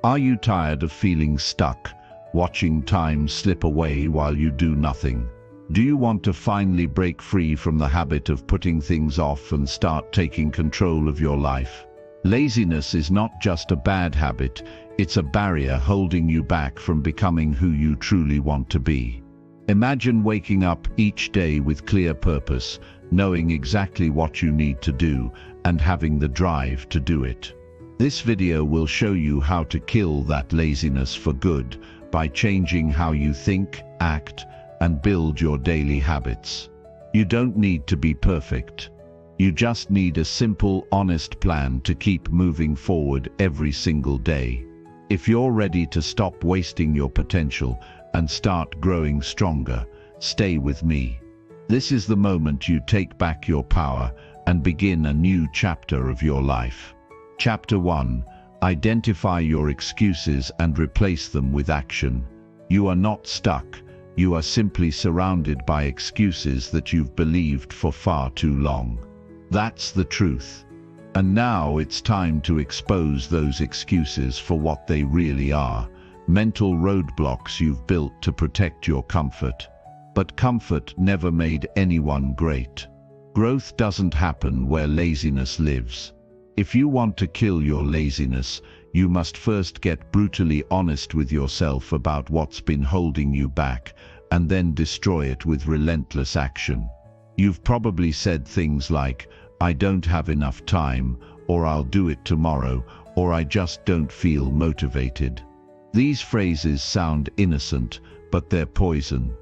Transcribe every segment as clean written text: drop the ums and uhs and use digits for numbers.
Are you tired of feeling stuck, watching time slip away while you do nothing? Do you want to finally break free from the habit of putting things off and start taking control of your life? Laziness is not just a bad habit, it's a barrier holding you back from becoming who you truly want to be. Imagine waking up each day with clear purpose, knowing exactly what you need to do, and having the drive to do it. This video will show you how to kill that laziness for good by changing how you think, act, and build your daily habits. You don't need to be perfect. You just need a simple, honest plan to keep moving forward every single day. If you're ready to stop wasting your potential and start growing stronger, stay with me. This is the moment you take back your power and begin a new chapter of your life. Chapter 1. Identify your excuses and replace them with action. You are not stuck. You are simply surrounded by excuses that you've believed for far too long. That's the truth. And now it's time to expose those excuses for what they really are: mental roadblocks you've built to protect your comfort. But comfort never made anyone great. Growth doesn't happen where laziness lives. If you want to kill your laziness, you must first get brutally honest with yourself about what's been holding you back, and then destroy it with relentless action. You've probably said things like, "I don't have enough time," or "I'll do it tomorrow," or "I just don't feel motivated." These phrases sound innocent, but they're poison.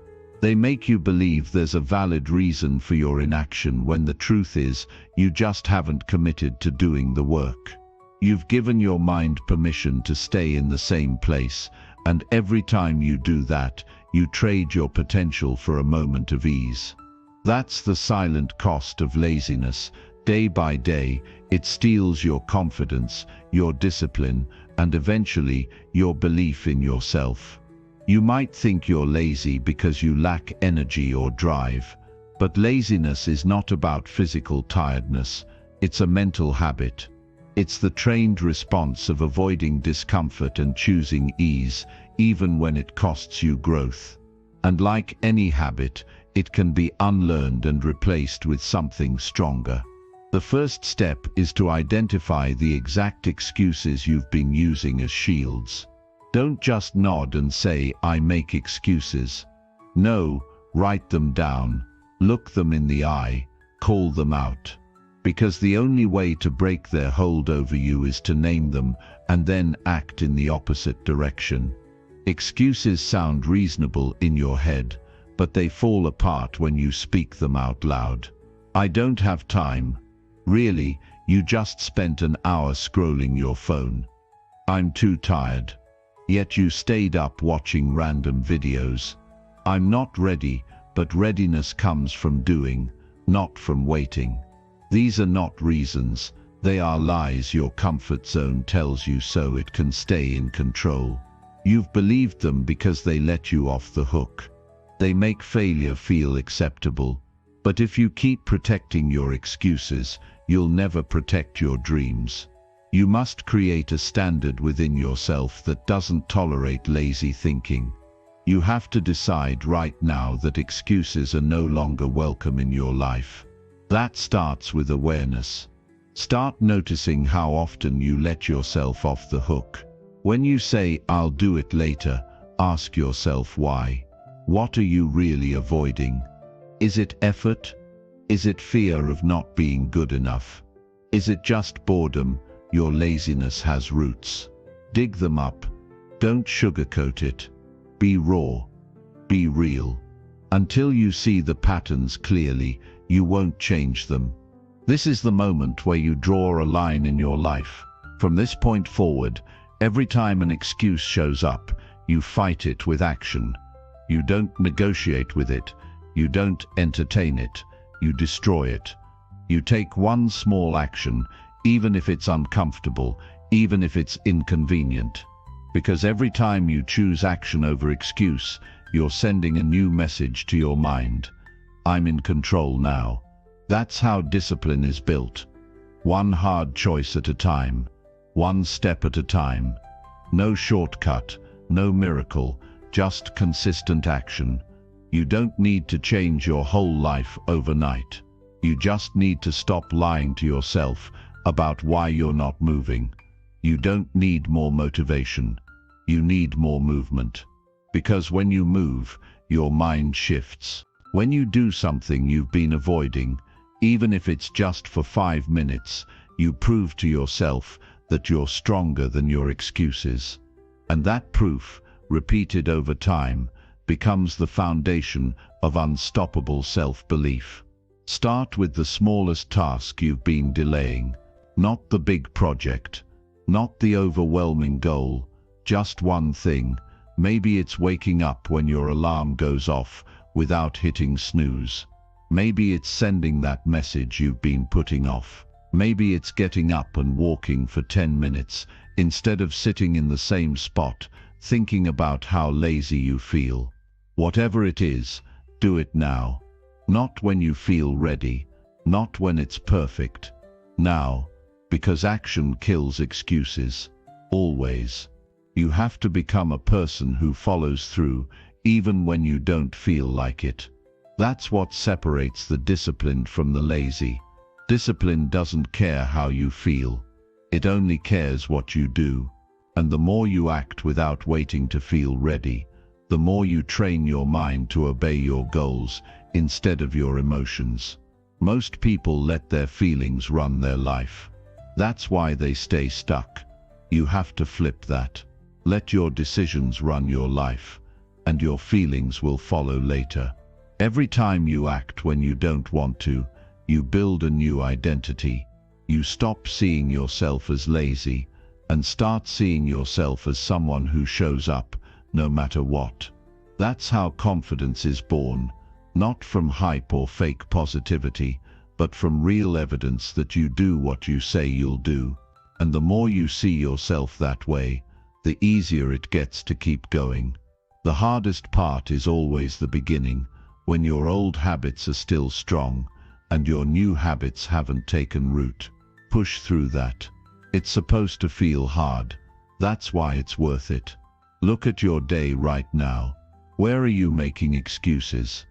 They make you believe there's a valid reason for your inaction when the truth is, you just haven't committed to doing the work. You've given your mind permission to stay in the same place, and every time you do that, you trade your potential for a moment of ease. That's the silent cost of laziness. Day by day, it steals your confidence, your discipline, and eventually, your belief in yourself. You might think you're lazy because you lack energy or drive, but laziness is not about physical tiredness. It's a mental habit. It's the trained response of avoiding discomfort and choosing ease, even when it costs you growth. And like any habit, it can be unlearned and replaced with something stronger. The first step is to identify the exact excuses you've been using as shields. Don't just nod and say, "I make excuses." No, write them down, look them in the eye, call them out. Because the only way to break their hold over you is to name them and then act in the opposite direction. Excuses sound reasonable in your head, but they fall apart when you speak them out loud. "I don't have time." Really, you just spent an hour scrolling your phone. "I'm too tired." Yet you stayed up watching random videos. "I'm not ready," but readiness comes from doing, not from waiting. These are not reasons, they are lies your comfort zone tells you so it can stay in control. You've believed them because they let you off the hook. They make failure feel acceptable. But if you keep protecting your excuses, you'll never protect your dreams. You must create a standard within yourself that doesn't tolerate lazy thinking. You have to decide right now that excuses are no longer welcome in your life. That starts with awareness. Start noticing how often you let yourself off the hook. When you say, "I'll do it later," ask yourself why. What are you really avoiding? Is it effort? Is it fear of not being good enough? Is it just boredom? Your laziness has roots. Dig them up. Don't sugarcoat it. Be raw. Be real. Until you see the patterns clearly, you won't change them. This is the moment where you draw a line in your life. From this point forward, every time an excuse shows up, you fight it with action. You don't negotiate with it. You don't entertain it. You destroy it. You take one small action, even if it's uncomfortable, even if it's inconvenient. Because every time you choose action over excuse, you're sending a new message to your mind. I'm in control now. That's how discipline is built. One hard choice at a time. One step at a time. No shortcut, no miracle, just consistent action. You don't need to change your whole life overnight. You just need to stop lying to yourself about why you're not moving. You don't need more motivation. You need more movement. Because when you move, your mind shifts. When you do something you've been avoiding, even if it's just for 5 minutes, you prove to yourself that you're stronger than your excuses. And that proof, repeated over time, becomes the foundation of unstoppable self-belief. Start with the smallest task you've been delaying, not the big project, not the overwhelming goal, just one thing. Maybe it's waking up when your alarm goes off without hitting snooze. Maybe it's sending that message you've been putting off. Maybe it's getting up and walking for 10 minutes instead of sitting in the same spot, thinking about how lazy you feel. Whatever it is, do it now. Not when you feel ready, not when it's perfect. Now, because action kills excuses. Always. You have to become a person who follows through, even when you don't feel like it. That's what separates the disciplined from the lazy. Discipline doesn't care how you feel. It only cares what you do. And the more you act without waiting to feel ready, the more you train your mind to obey your goals instead of your emotions. Most people let their feelings run their life. That's why they stay stuck. You have to flip that. Let your decisions run your life, and your feelings will follow later. Every time you act when you don't want to, you build a new identity. You stop seeing yourself as lazy and start seeing yourself as someone who shows up no matter what. That's how confidence is born, not from hype or fake positivity, but from real evidence that you do what you say you'll do. And the more you see yourself that way, the easier it gets to keep going. The hardest part is always the beginning, when your old habits are still strong and your new habits haven't taken root. Push through that. It's supposed to feel hard. That's why it's worth it. Look at your day right now. Where are you making excuses?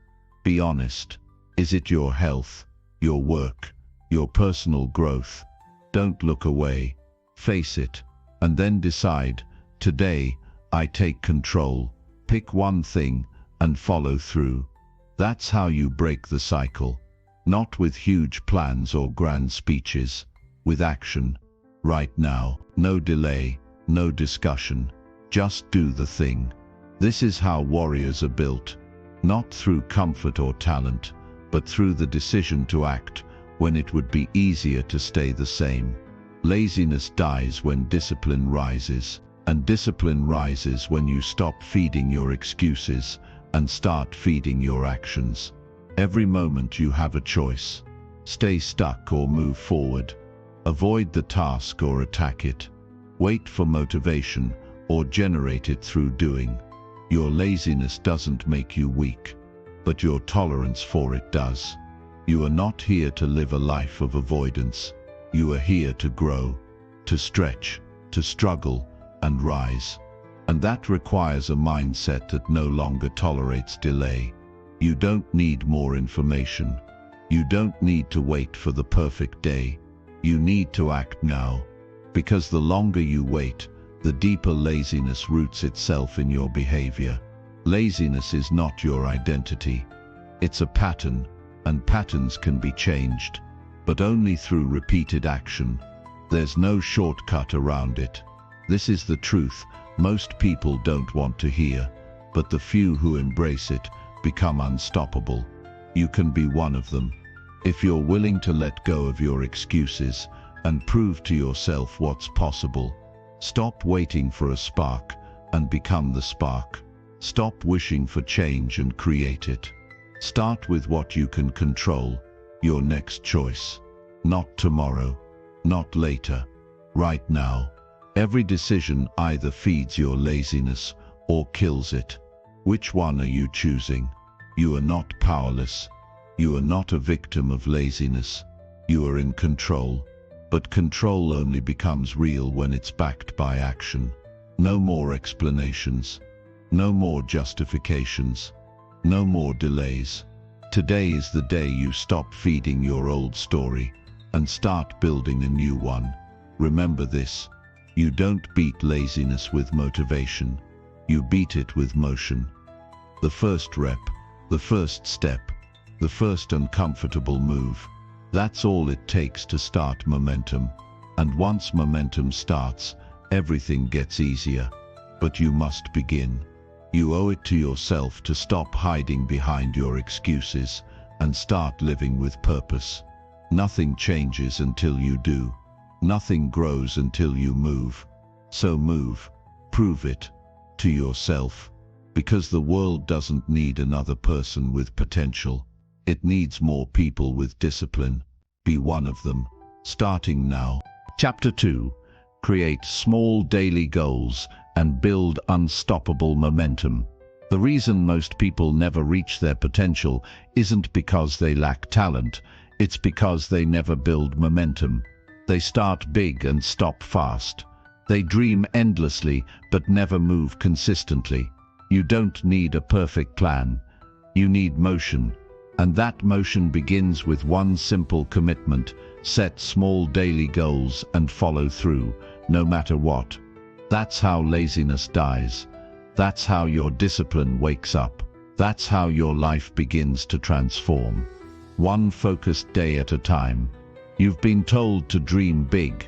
Be honest. Is it your health, your work, your personal growth? Don't look away. Face it, and then decide, today, I take control. Pick one thing and follow through. That's how you break the cycle. Not with huge plans or grand speeches, with action. Right now, no delay, no discussion. Just do the thing. This is how warriors are built. Not through comfort or talent, but through the decision to act when it would be easier to stay the same. Laziness dies when discipline rises, and discipline rises when you stop feeding your excuses and start feeding your actions. Every moment you have a choice. Stay stuck or move forward. Avoid the task or attack it. Wait for motivation or generate it through doing. Your laziness doesn't make you weak, but your tolerance for it does. You are not here to live a life of avoidance. You are here to grow, to stretch, to struggle, and rise. And that requires a mindset that no longer tolerates delay. You don't need more information. You don't need to wait for the perfect day. You need to act now. Because the longer you wait, the deeper laziness roots itself in your behavior. Laziness is not your identity. It's a pattern, and patterns can be changed, but only through repeated action. There's no shortcut around it. This is the truth most people don't want to hear, but the few who embrace it become unstoppable. You can be one of them. If you're willing to let go of your excuses and prove to yourself what's possible. Stop waiting for a spark and become the spark. Stop wishing for change and create it. Start with what you can control, your next choice. Not tomorrow, not later, right now. Every decision either feeds your laziness or kills it. Which one are you choosing? You are not powerless. You are not a victim of laziness. You are in control. But control only becomes real when it's backed by action. No more explanations. No more justifications. No more delays. Today is the day you stop feeding your old story and start building a new one. Remember this: you don't beat laziness with motivation. You beat it with motion. The first rep, the first step, the first uncomfortable move. That's all it takes to start momentum. And once momentum starts, everything gets easier. But you must begin. You owe it to yourself to stop hiding behind your excuses and start living with purpose. Nothing changes until you do. Nothing grows until you move. So move. Prove it to yourself. Because the world doesn't need another person with potential. It needs more people with discipline. Be one of them. Starting now. Chapter 2. Create small daily goals and build unstoppable momentum. The reason most people never reach their potential isn't because they lack talent, it's because they never build momentum. They start big and stop fast. They dream endlessly but never move consistently. You don't need a perfect plan. You need motion. And that motion begins with one simple commitment: set small daily goals and follow through, no matter what. That's how laziness dies. That's how your discipline wakes up. That's how your life begins to transform. One focused day at a time. You've been told to dream big.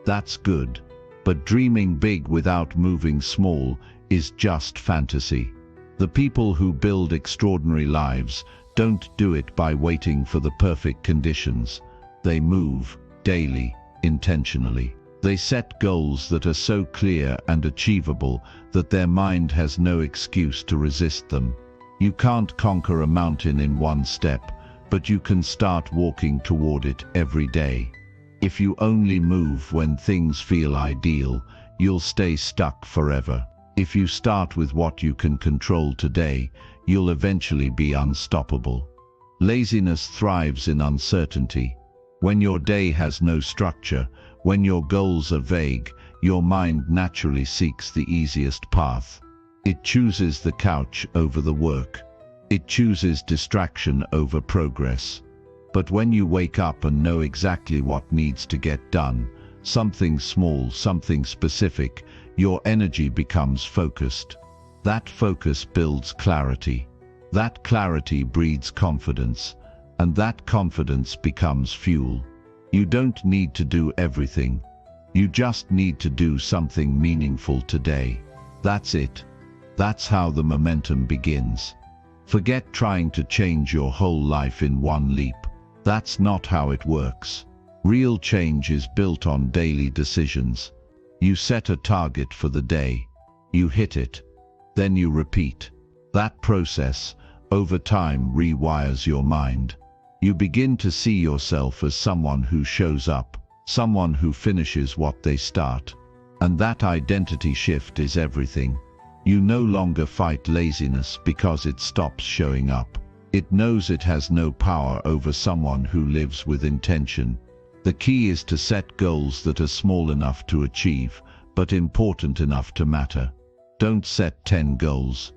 That's good. But dreaming big without moving small is just fantasy. The people who build extraordinary lives don't do it by waiting for the perfect conditions. They move daily, intentionally. They set goals that are so clear and achievable that their mind has no excuse to resist them. You can't conquer a mountain in one step, but you can start walking toward it every day. If you only move when things feel ideal, you'll stay stuck forever. If you start with what you can control today, you'll eventually be unstoppable. Laziness thrives in uncertainty. When your day has no structure, when your goals are vague, your mind naturally seeks the easiest path. It chooses the couch over the work. It chooses distraction over progress. But when you wake up and know exactly what needs to get done, something small, something specific, your energy becomes focused. That focus builds clarity. That clarity breeds confidence. And that confidence becomes fuel. You don't need to do everything. You just need to do something meaningful today. That's it. That's how the momentum begins. Forget trying to change your whole life in one leap. That's not how it works. Real change is built on daily decisions. You set a target for the day. You hit it. Then you repeat. That process, over time, rewires your mind. You begin to see yourself as someone who shows up, someone who finishes what they start. And that identity shift is everything. You no longer fight laziness because it stops showing up. It knows it has no power over someone who lives with intention. The key is to set goals that are small enough to achieve, but important enough to matter. Don't set 10 goals.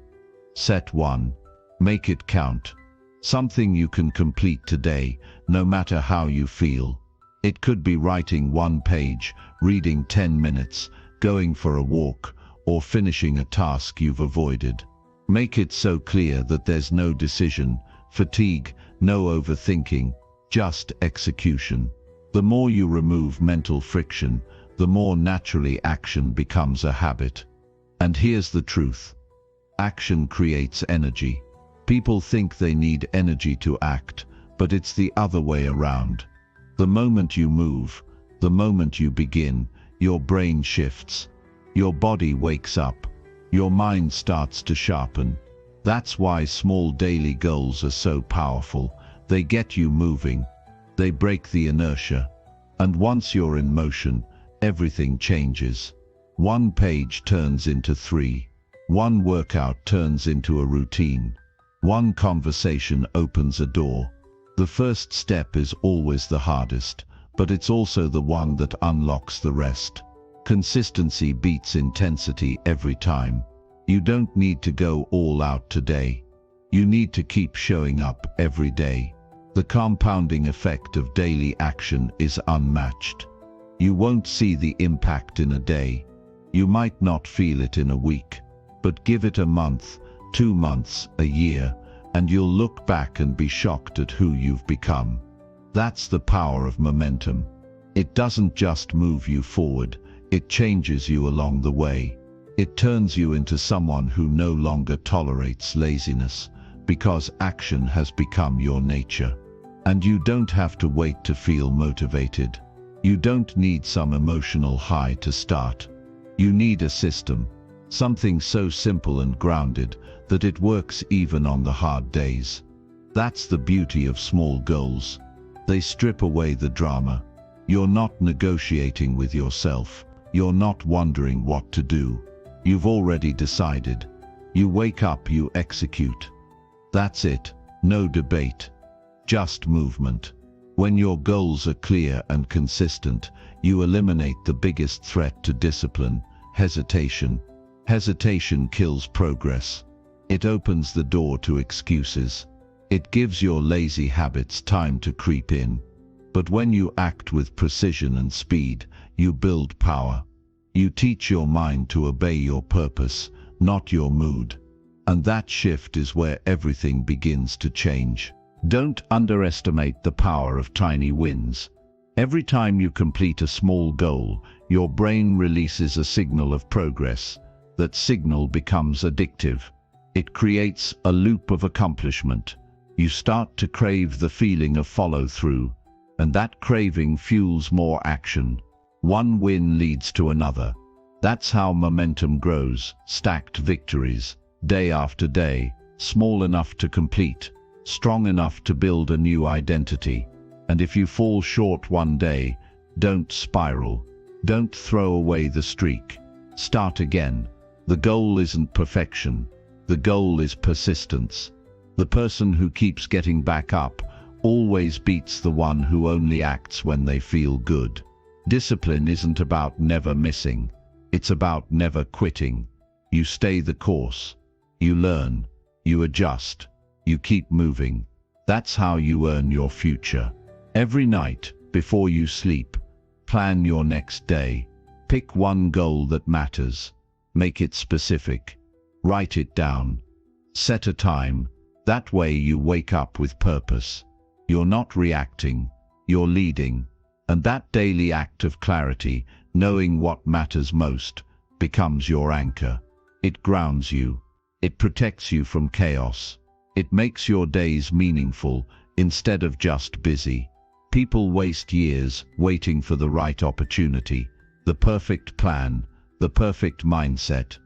Set one. Make it count. Something you can complete today, no matter how you feel. It could be writing 1 page, reading 10 minutes, going for a walk, or finishing a task you've avoided. Make it so clear that there's no decision, fatigue, no overthinking, just execution. The more you remove mental friction, the more naturally action becomes a habit. And here's the truth. Action creates energy. People think they need energy to act, but it's the other way around. The moment you move, the moment you begin, your brain shifts. Your body wakes up. Your mind starts to sharpen. That's why small daily goals are so powerful. They get you moving. They break the inertia. And once you're in motion, everything changes. 1 page turns into 3. 1 workout turns into a routine. 1 conversation opens a door. The first step is always the hardest, but it's also the one that unlocks the rest. Consistency beats intensity every time. You don't need to go all out today. You need to keep showing up every day. The compounding effect of daily action is unmatched. You won't see the impact in a day. You might not feel it in a week, but give it a month, 2 months, a year, and you'll look back and be shocked at who you've become. That's the power of momentum. It doesn't just move you forward, it changes you along the way. It turns you into someone who no longer tolerates laziness, because action has become your nature. And you don't have to wait to feel motivated. You don't need some emotional high to start. You need a system, something so simple and grounded that it works even on the hard days. That's the beauty of small goals. They strip away the drama. You're not negotiating with yourself. You're not wondering what to do. You've already decided. You wake up, you execute. That's it. No debate. Just movement. When your goals are clear and consistent, you eliminate the biggest threat to discipline: hesitation. Hesitation kills progress. It opens the door to excuses. It gives your lazy habits time to creep in. But when you act with precision and speed, you build power. You teach your mind to obey your purpose, not your mood. And that shift is where everything begins to change. Don't underestimate the power of tiny wins. Every time you complete a small goal, your brain releases a signal of progress. That signal becomes addictive. It creates a loop of accomplishment. You start to crave the feeling of follow-through, and that craving fuels more action. One win leads to another. That's how momentum grows: stacked victories, day after day, small enough to complete, strong enough to build a new identity. And if you fall short one day, don't spiral. Don't throw away the streak. Start again. The goal isn't perfection. The goal is persistence. The person who keeps getting back up always beats the one who only acts when they feel good. Discipline isn't about never missing. It's about never quitting. You stay the course. You learn. You adjust. You keep moving. That's how you earn your future. Every night, before you sleep, plan your next day. Pick one goal that matters. Make it specific. Write it down. Set a time. That way you wake up with purpose. You're not reacting. You're leading. And that daily act of clarity, knowing what matters most, becomes your anchor. It grounds you. It protects you from chaos. It makes your days meaningful instead of just busy. People waste years waiting for the right opportunity, the perfect plan, the perfect mindset.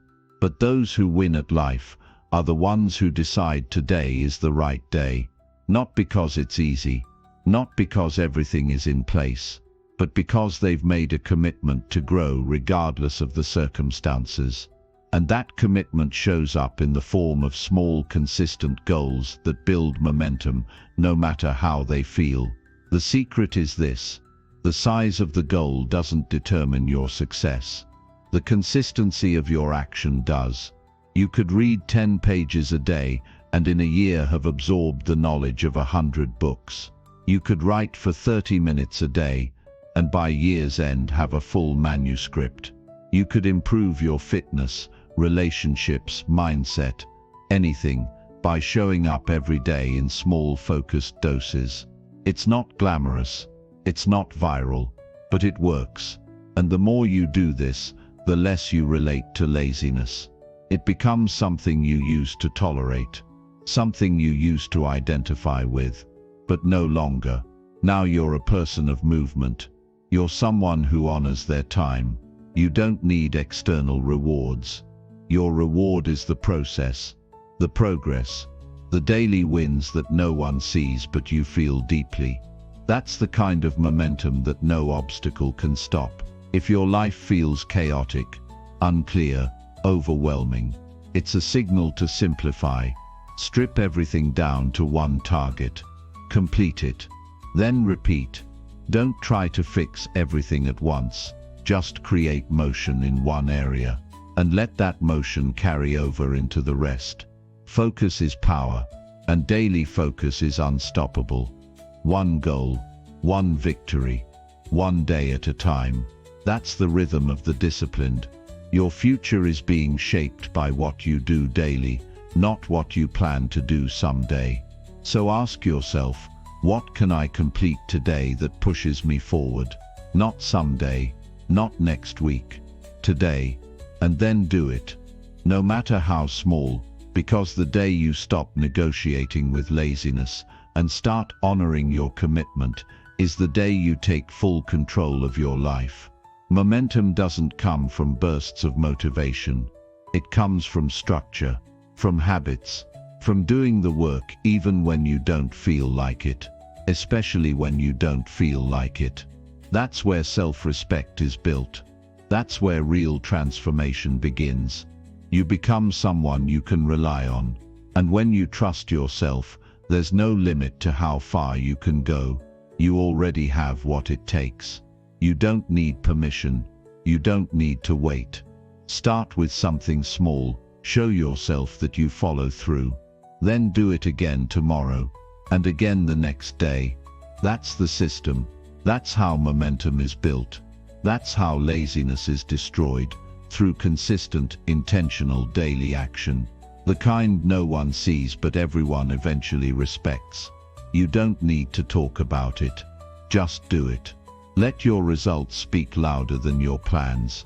But those who win at life are the ones who decide today is the right day. Not because it's easy, not because everything is in place, but because they've made a commitment to grow regardless of the circumstances. And that commitment shows up in the form of small, consistent goals that build momentum, no matter how they feel. The secret is this: the size of the goal doesn't determine your success. The consistency of your action does. You could read 10 pages a day and in a year have absorbed the knowledge of 100 books. You could write for 30 minutes a day and by year's end have a full manuscript. You could improve your fitness, relationships, mindset, anything, by showing up every day in small, focused doses. It's not glamorous, it's not viral, but it works. And the more you do this, the less you relate to laziness. It becomes something you used to tolerate, something you used to identify with, but no longer. Now you're a person of movement. You're someone who honors their time. You don't need external rewards. Your reward is the process, the progress, the daily wins that no one sees but you feel deeply. That's the kind of momentum that no obstacle can stop. If your life feels chaotic, unclear, overwhelming, it's a signal to simplify. Strip everything down to one target. Complete it. Then repeat. Don't try to fix everything at once. Just create motion in one area, and let that motion carry over into the rest. Focus is power, and daily focus is unstoppable. One goal, one victory, one day at a time. That's the rhythm of the disciplined. Your future is being shaped by what you do daily, not what you plan to do someday. So ask yourself, what can I complete today that pushes me forward? Not someday, not next week, today, and then do it. No matter how small, because the day you stop negotiating with laziness and start honoring your commitment is the day you take full control of your life. Momentum doesn't come from bursts of motivation. It comes from structure, from habits, from doing the work even when you don't feel like it, especially when you don't feel like it. That's where self-respect is built. That's where real transformation begins. You become someone you can rely on, and when you trust yourself, there's no limit to how far you can go. You already have what it takes. You don't need permission. You don't need to wait. Start with something small. Show yourself that you follow through. Then do it again tomorrow, and again the next day. That's the system. That's how momentum is built. That's how laziness is destroyed, through consistent, intentional daily action. The kind no one sees but everyone eventually respects. You don't need to talk about it. Just do it. Let your results speak louder than your plans.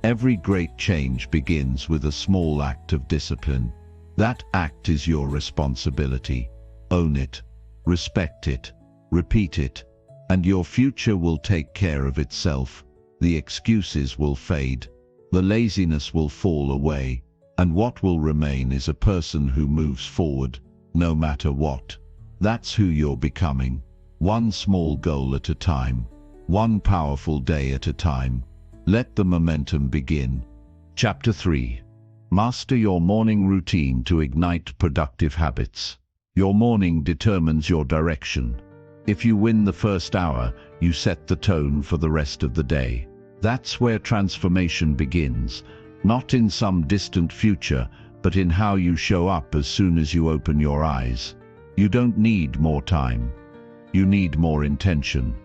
Every great change begins with a small act of discipline. That act is your responsibility. Own it. Respect it. Repeat it. And your future will take care of itself. The excuses will fade. The laziness will fall away. And what will remain is a person who moves forward, no matter what. That's who you're becoming. One small goal at a time. One powerful day at a time. Let the momentum begin. Chapter 3. Master your morning routine to ignite productive habits. Your morning determines your direction. If you win the first hour, you set the tone for the rest of the day. That's where transformation begins, not in some distant future, but in how you show up as soon as you open your eyes. You don't need more time. You need more intention.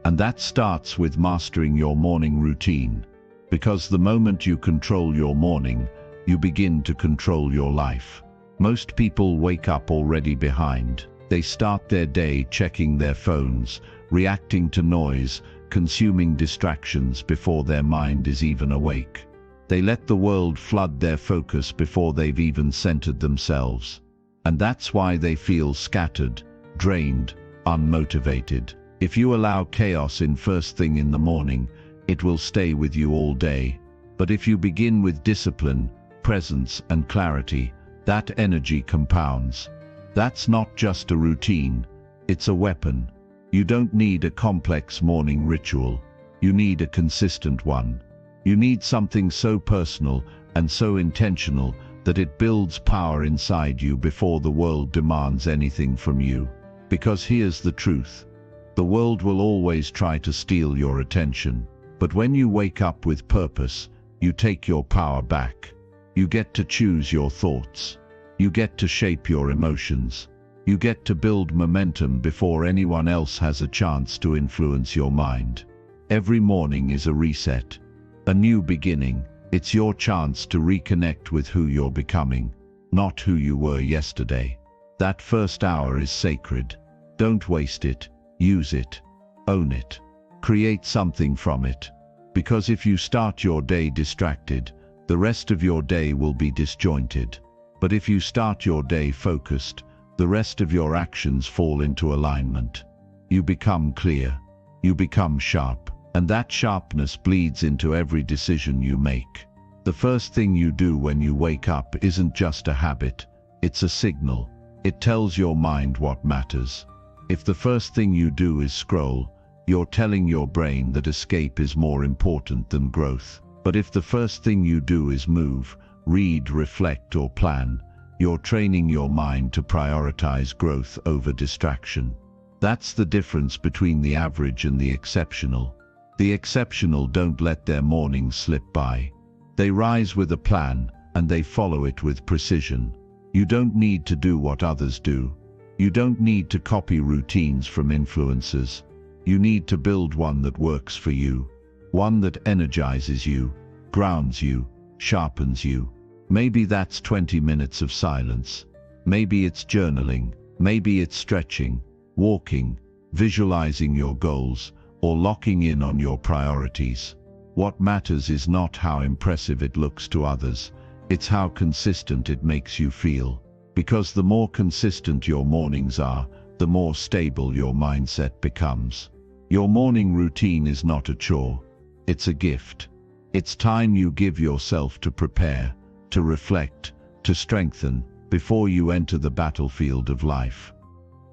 And that starts with mastering your morning routine. Because the moment you control your morning, you begin to control your life. Most people wake up already behind. They start their day checking their phones, reacting to noise, consuming distractions before their mind is even awake. They let the world flood their focus before they've even centered themselves. And that's why they feel scattered, drained, unmotivated. If you allow chaos in first thing in the morning, it will stay with you all day. But if you begin with discipline, presence, and clarity, that energy compounds. That's not just a routine, it's a weapon. You don't need a complex morning ritual. You need a consistent one. You need something so personal and so intentional that it builds power inside you before the world demands anything from you. Because here's the truth. The world will always try to steal your attention. But when you wake up with purpose, you take your power back. You get to choose your thoughts. You get to shape your emotions. You get to build momentum before anyone else has a chance to influence your mind. Every morning is a reset, a new beginning. It's your chance to reconnect with who you're becoming, not who you were yesterday. That first hour is sacred. Don't waste it. Use it. Own it. Create something from it. Because if you start your day distracted, the rest of your day will be disjointed. But if you start your day focused, the rest of your actions fall into alignment. You become clear. You become sharp. And that sharpness bleeds into every decision you make. The first thing you do when you wake up isn't just a habit. It's a signal. It tells your mind what matters. If the first thing you do is scroll, you're telling your brain that escape is more important than growth. But if the first thing you do is move, read, reflect, or plan, you're training your mind to prioritize growth over distraction. That's the difference between the average and the exceptional. The exceptional don't let their mornings slip by. They rise with a plan, and they follow it with precision. You don't need to do what others do. You don't need to copy routines from influencers. You need to build one that works for you. One that energizes you, grounds you, sharpens you. Maybe that's 20 minutes of silence. Maybe it's journaling. Maybe it's stretching, walking, visualizing your goals, or locking in on your priorities. What matters is not how impressive it looks to others. It's how consistent it makes you feel. Because the more consistent your mornings are, the more stable your mindset becomes. Your morning routine is not a chore. It's a gift. It's time you give yourself to prepare, to reflect, to strengthen, before you enter the battlefield of life.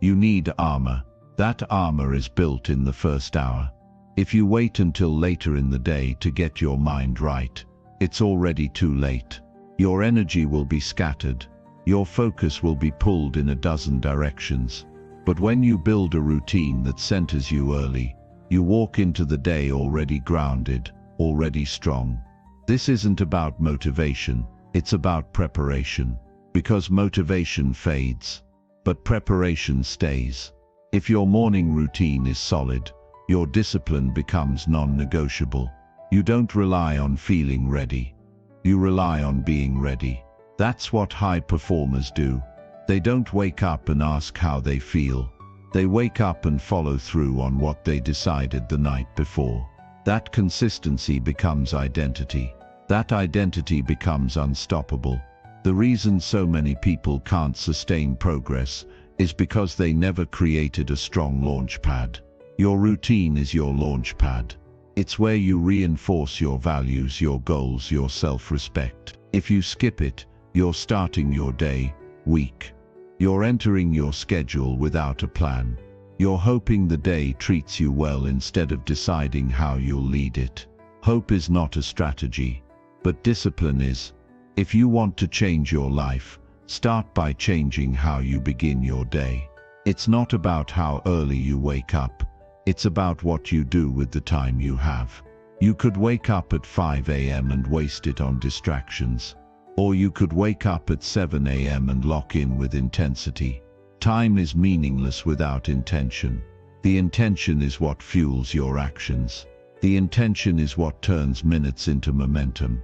You need armor. That armor is built in the first hour. If you wait until later in the day to get your mind right, it's already too late. Your energy will be scattered. Your focus will be pulled in a dozen directions. But when you build a routine that centers you early, you walk into the day already grounded, already strong. This isn't about motivation, it's about preparation. Because motivation fades, but preparation stays. If your morning routine is solid, your discipline becomes non-negotiable. You don't rely on feeling ready. You rely on being ready. That's what high performers do. They don't wake up and ask how they feel. They wake up and follow through on what they decided the night before. That consistency becomes identity. That identity becomes unstoppable. The reason so many people can't sustain progress is because they never created a strong launch pad. Your routine is your launch pad. It's where you reinforce your values, your goals, your self-respect. If you skip it, you're starting your day weak. You're entering your schedule without a plan. You're hoping the day treats you well instead of deciding how you'll lead it. Hope is not a strategy, but discipline is. If you want to change your life, start by changing how you begin your day. It's not about how early you wake up. It's about what you do with the time you have. You could wake up at 5 a.m. and waste it on distractions. Or you could wake up at 7 a.m. and lock in with intensity. Time is meaningless without intention. The intention is what fuels your actions. The intention is what turns minutes into momentum.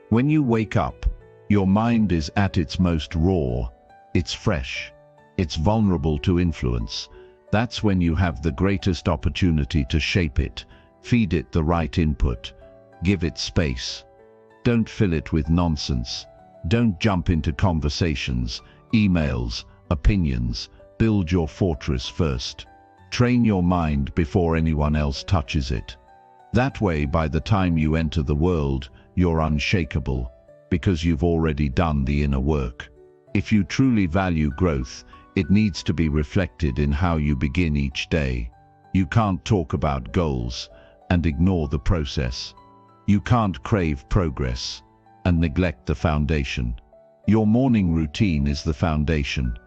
When you wake up, your mind is at its most raw. It's fresh. It's vulnerable to influence. That's when you have the greatest opportunity to shape it, feed it the right input, give it space. Don't fill it with nonsense. Don't jump into conversations, emails, opinions. Build your fortress first. Train your mind before anyone else touches it. That way, by the time you enter the world, you're unshakable, because you've already done the inner work. If you truly value growth, it needs to be reflected in how you begin each day. You can't talk about goals and ignore the process. You can't crave progress and neglect the foundation. Your morning routine is the foundation.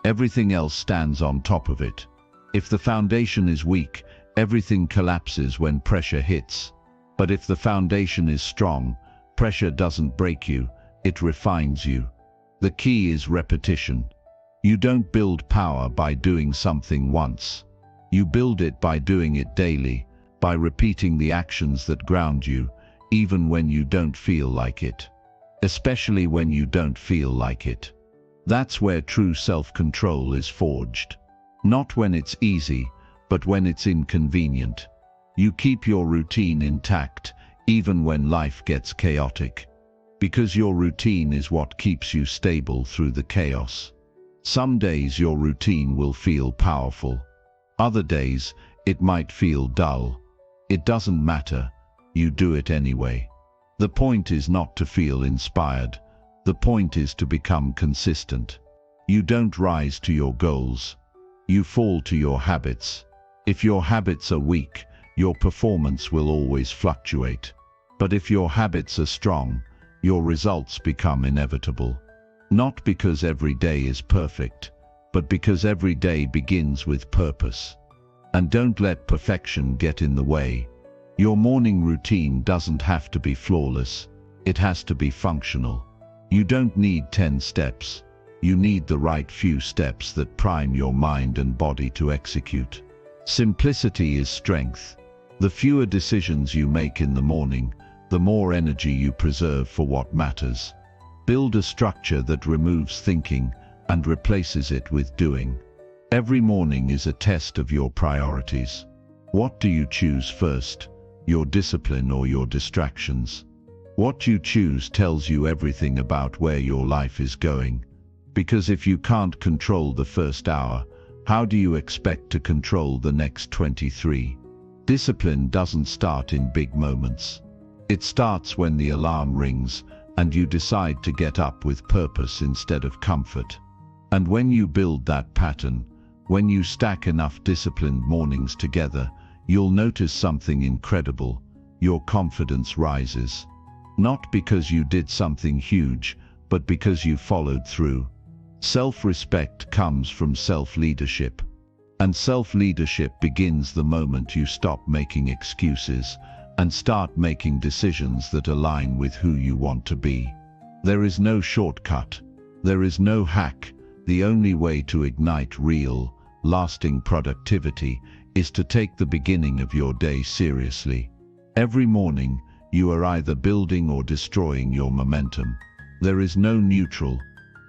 Everything else stands on top of it. If the foundation is weak, everything collapses when pressure hits. But if the foundation is strong, pressure doesn't break you, it refines you. The key is repetition. You don't build power by doing something once. You build it by doing it daily, by repeating the actions that ground you, even when you don't feel like it. Especially when you don't feel like it. That's where true self-control is forged. Not when it's easy, but when it's inconvenient. You keep your routine intact, even when life gets chaotic. Because your routine is what keeps you stable through the chaos. Some days your routine will feel powerful. Other days, it might feel dull. It doesn't matter. You do it anyway. The point is not to feel inspired. The point is to become consistent. You don't rise to your goals. You fall to your habits. If your habits are weak, your performance will always fluctuate. But if your habits are strong, your results become inevitable. Not because every day is perfect, but because every day begins with purpose. And don't let perfection get in the way. Your morning routine doesn't have to be flawless. It has to be functional. You don't need 10 steps. You need the right few steps that prime your mind and body to execute. Simplicity is strength. The fewer decisions you make in the morning, the more energy you preserve for what matters. Build a structure that removes thinking and replaces it with doing. Every morning is a test of your priorities. What do you choose first? Your discipline or your distractions? What you choose tells you everything about where your life is going. Because if you can't control the first hour, how do you expect to control the next 23? Discipline doesn't start in big moments. It starts when the alarm rings and you decide to get up with purpose instead of comfort. And when you build that pattern, when you stack enough disciplined mornings together, you'll notice something incredible. Your confidence rises. Not because you did something huge, but because you followed through. Self-respect comes from self-leadership. And self-leadership begins the moment you stop making excuses and start making decisions that align with who you want to be. There is no shortcut. There is no hack. The only way to ignite real, lasting productivity is to take the beginning of your day seriously. Every morning, you are either building or destroying your momentum. There is no neutral.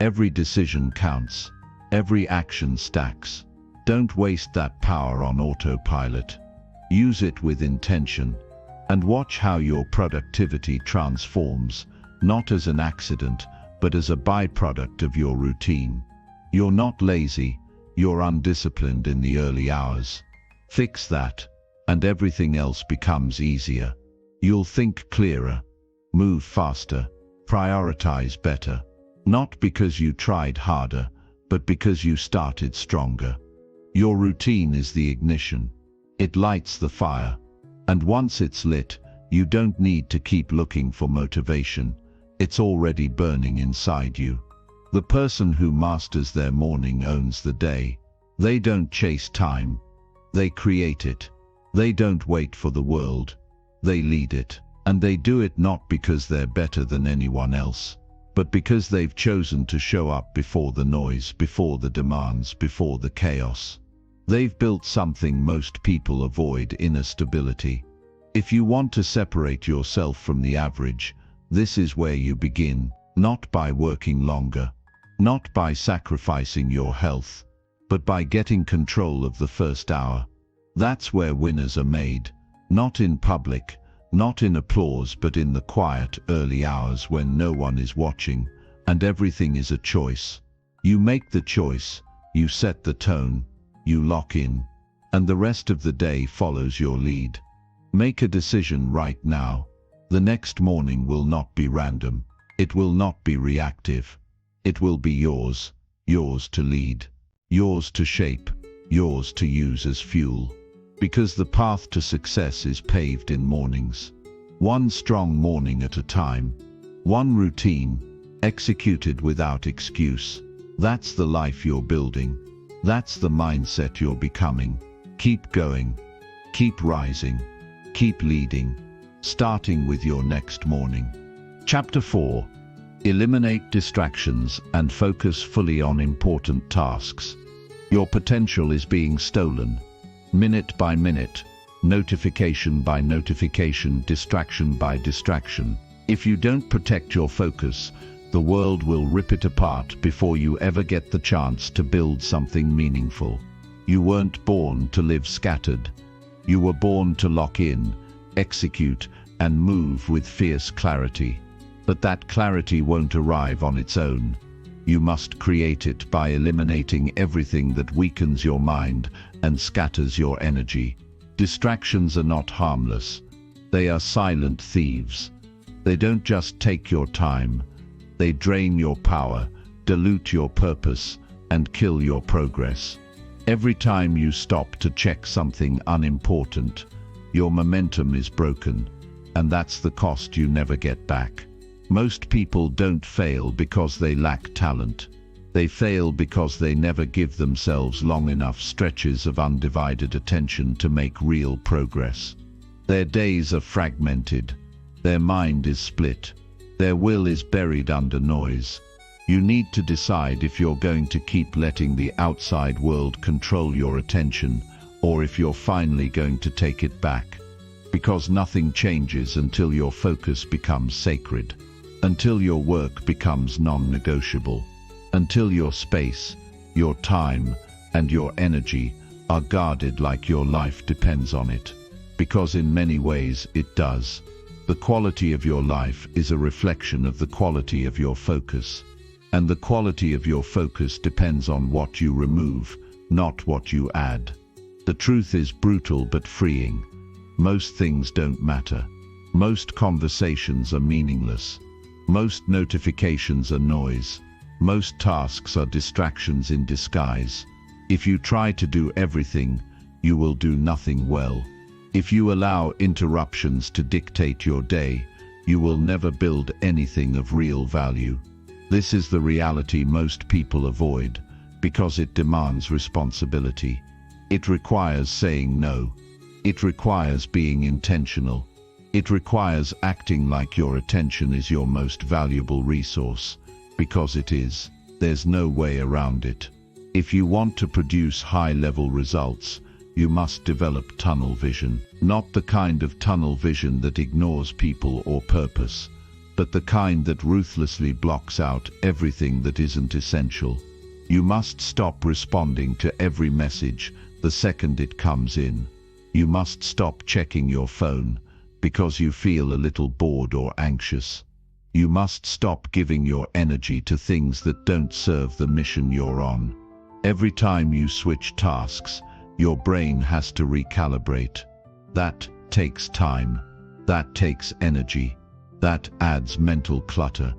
Every decision counts. Every action stacks. Don't waste that power on autopilot. Use it with intention. And watch how your productivity transforms, not as an accident, but as a byproduct of your routine. You're not lazy, you're undisciplined in the early hours. Fix that, and everything else becomes easier. You'll think clearer, move faster, prioritize better. Not because you tried harder, but because you started stronger. Your routine is the ignition. It lights the fire. And once it's lit, you don't need to keep looking for motivation. It's already burning inside you. The person who masters their morning owns the day. They don't chase time. They create it. They don't wait for the world. They lead it. And they do it not because they're better than anyone else, but because they've chosen to show up before the noise, before the demands, before the chaos. They've built something most people avoid: inner stability. If you want to separate yourself from the average, this is where you begin, not by working longer, not by sacrificing your health, but by getting control of the first hour. That's where winners are made, not in public, not in applause, but in the quiet, early hours when no one is watching, and everything is a choice. You make the choice, you set the tone, you lock in, and the rest of the day follows your lead. Make a decision right now. The next morning will not be random. It will not be reactive. It will be yours, yours to lead, yours to shape, yours to use as fuel. Because the path to success is paved in mornings. One strong morning at a time. One routine, executed without excuse. That's the life you're building. That's the mindset you're becoming. Keep going. Keep rising. Keep leading. Starting with your next morning. Chapter 4. Eliminate distractions and focus fully on important tasks. Your potential is being stolen. Minute by minute. Notification by notification, distraction by distraction. If you don't protect your focus, the world will rip it apart before you ever get the chance to build something meaningful. You weren't born to live scattered. You were born to lock in, execute, and move with fierce clarity. But that clarity won't arrive on its own. You must create it by eliminating everything that weakens your mind and scatters your energy. Distractions are not harmless. They are silent thieves. They don't just take your time. They drain your power, dilute your purpose, and kill your progress. Every time you stop to check something unimportant, your momentum is broken, and that's the cost you never get back. Most people don't fail because they lack talent. They fail because they never give themselves long enough stretches of undivided attention to make real progress. Their days are fragmented. Their mind is split. Their will is buried under noise. You need to decide if you're going to keep letting the outside world control your attention, or if you're finally going to take it back. Because nothing changes until your focus becomes sacred, until your work becomes non-negotiable, until your space, your time, and your energy are guarded like your life depends on it. Because in many ways it does. The quality of your life is a reflection of the quality of your focus. And the quality of your focus depends on what you remove, not what you add. The truth is brutal but freeing. Most things don't matter. Most conversations are meaningless. Most notifications are noise. Most tasks are distractions in disguise. If you try to do everything, you will do nothing well. If you allow interruptions to dictate your day, you will never build anything of real value. This is the reality most people avoid, because it demands responsibility. It requires saying no. It requires being intentional. It requires acting like your attention is your most valuable resource, because it is. There's no way around it. If you want to produce high-level results, you must develop tunnel vision. Not the kind of tunnel vision that ignores people or purpose, but the kind that ruthlessly blocks out everything that isn't essential. You must stop responding to every message the second it comes in. You must stop checking your phone because you feel a little bored or anxious. You must stop giving your energy to things that don't serve the mission you're on. Every time you switch tasks, your brain has to recalibrate. That takes time. That takes energy. That adds mental clutter.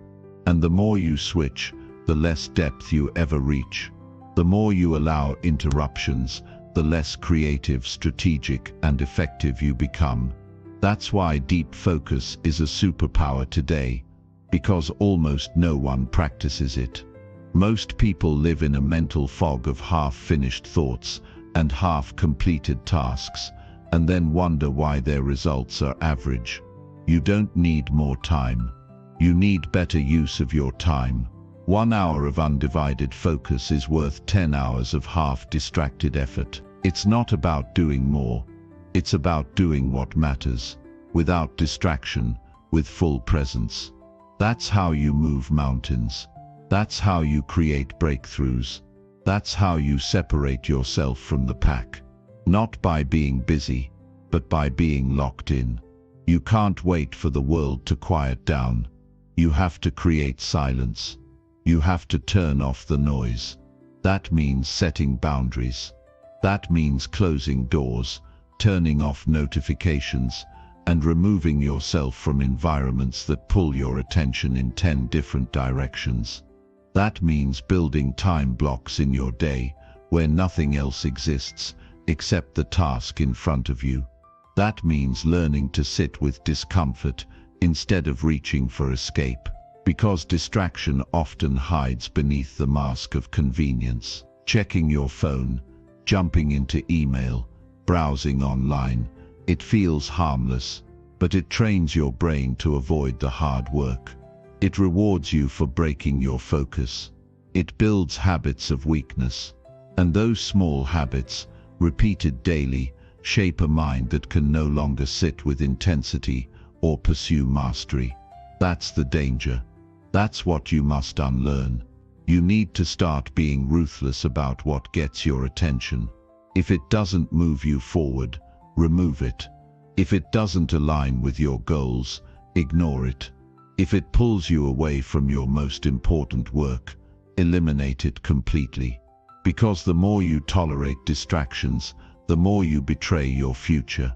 And the more you switch, the less depth you ever reach. The more you allow interruptions, the less creative, strategic, and effective you become. That's why deep focus is a superpower today, because almost no one practices it. Most people live in a mental fog of half-finished thoughts and half-completed tasks, and then wonder why their results are average. You don't need more time. You need better use of your time. 1 hour of undivided focus is worth 10 hours of half-distracted effort. It's not about doing more. It's about doing what matters, without distraction, with full presence. That's how you move mountains. That's how you create breakthroughs. That's how you separate yourself from the pack. Not by being busy, but by being locked in. You can't wait for the world to quiet down. You have to create silence. You have to turn off the noise. That means setting boundaries. That means closing doors, turning off notifications, and removing yourself from environments that pull your attention in 10 different directions. That means building time blocks in your day where nothing else exists except the task in front of you. That means learning to sit with discomfort instead of reaching for escape, because distraction often hides beneath the mask of convenience. Checking your phone, jumping into email, browsing online, it feels harmless, but it trains your brain to avoid the hard work. It rewards you for breaking your focus. It builds habits of weakness. And those small habits, repeated daily, shape a mind that can no longer sit with intensity or pursue mastery. That's the danger. That's what you must unlearn. You need to start being ruthless about what gets your attention. If it doesn't move you forward, remove it. If it doesn't align with your goals, ignore it. If it pulls you away from your most important work, eliminate it completely. Because the more you tolerate distractions, the more you betray your future.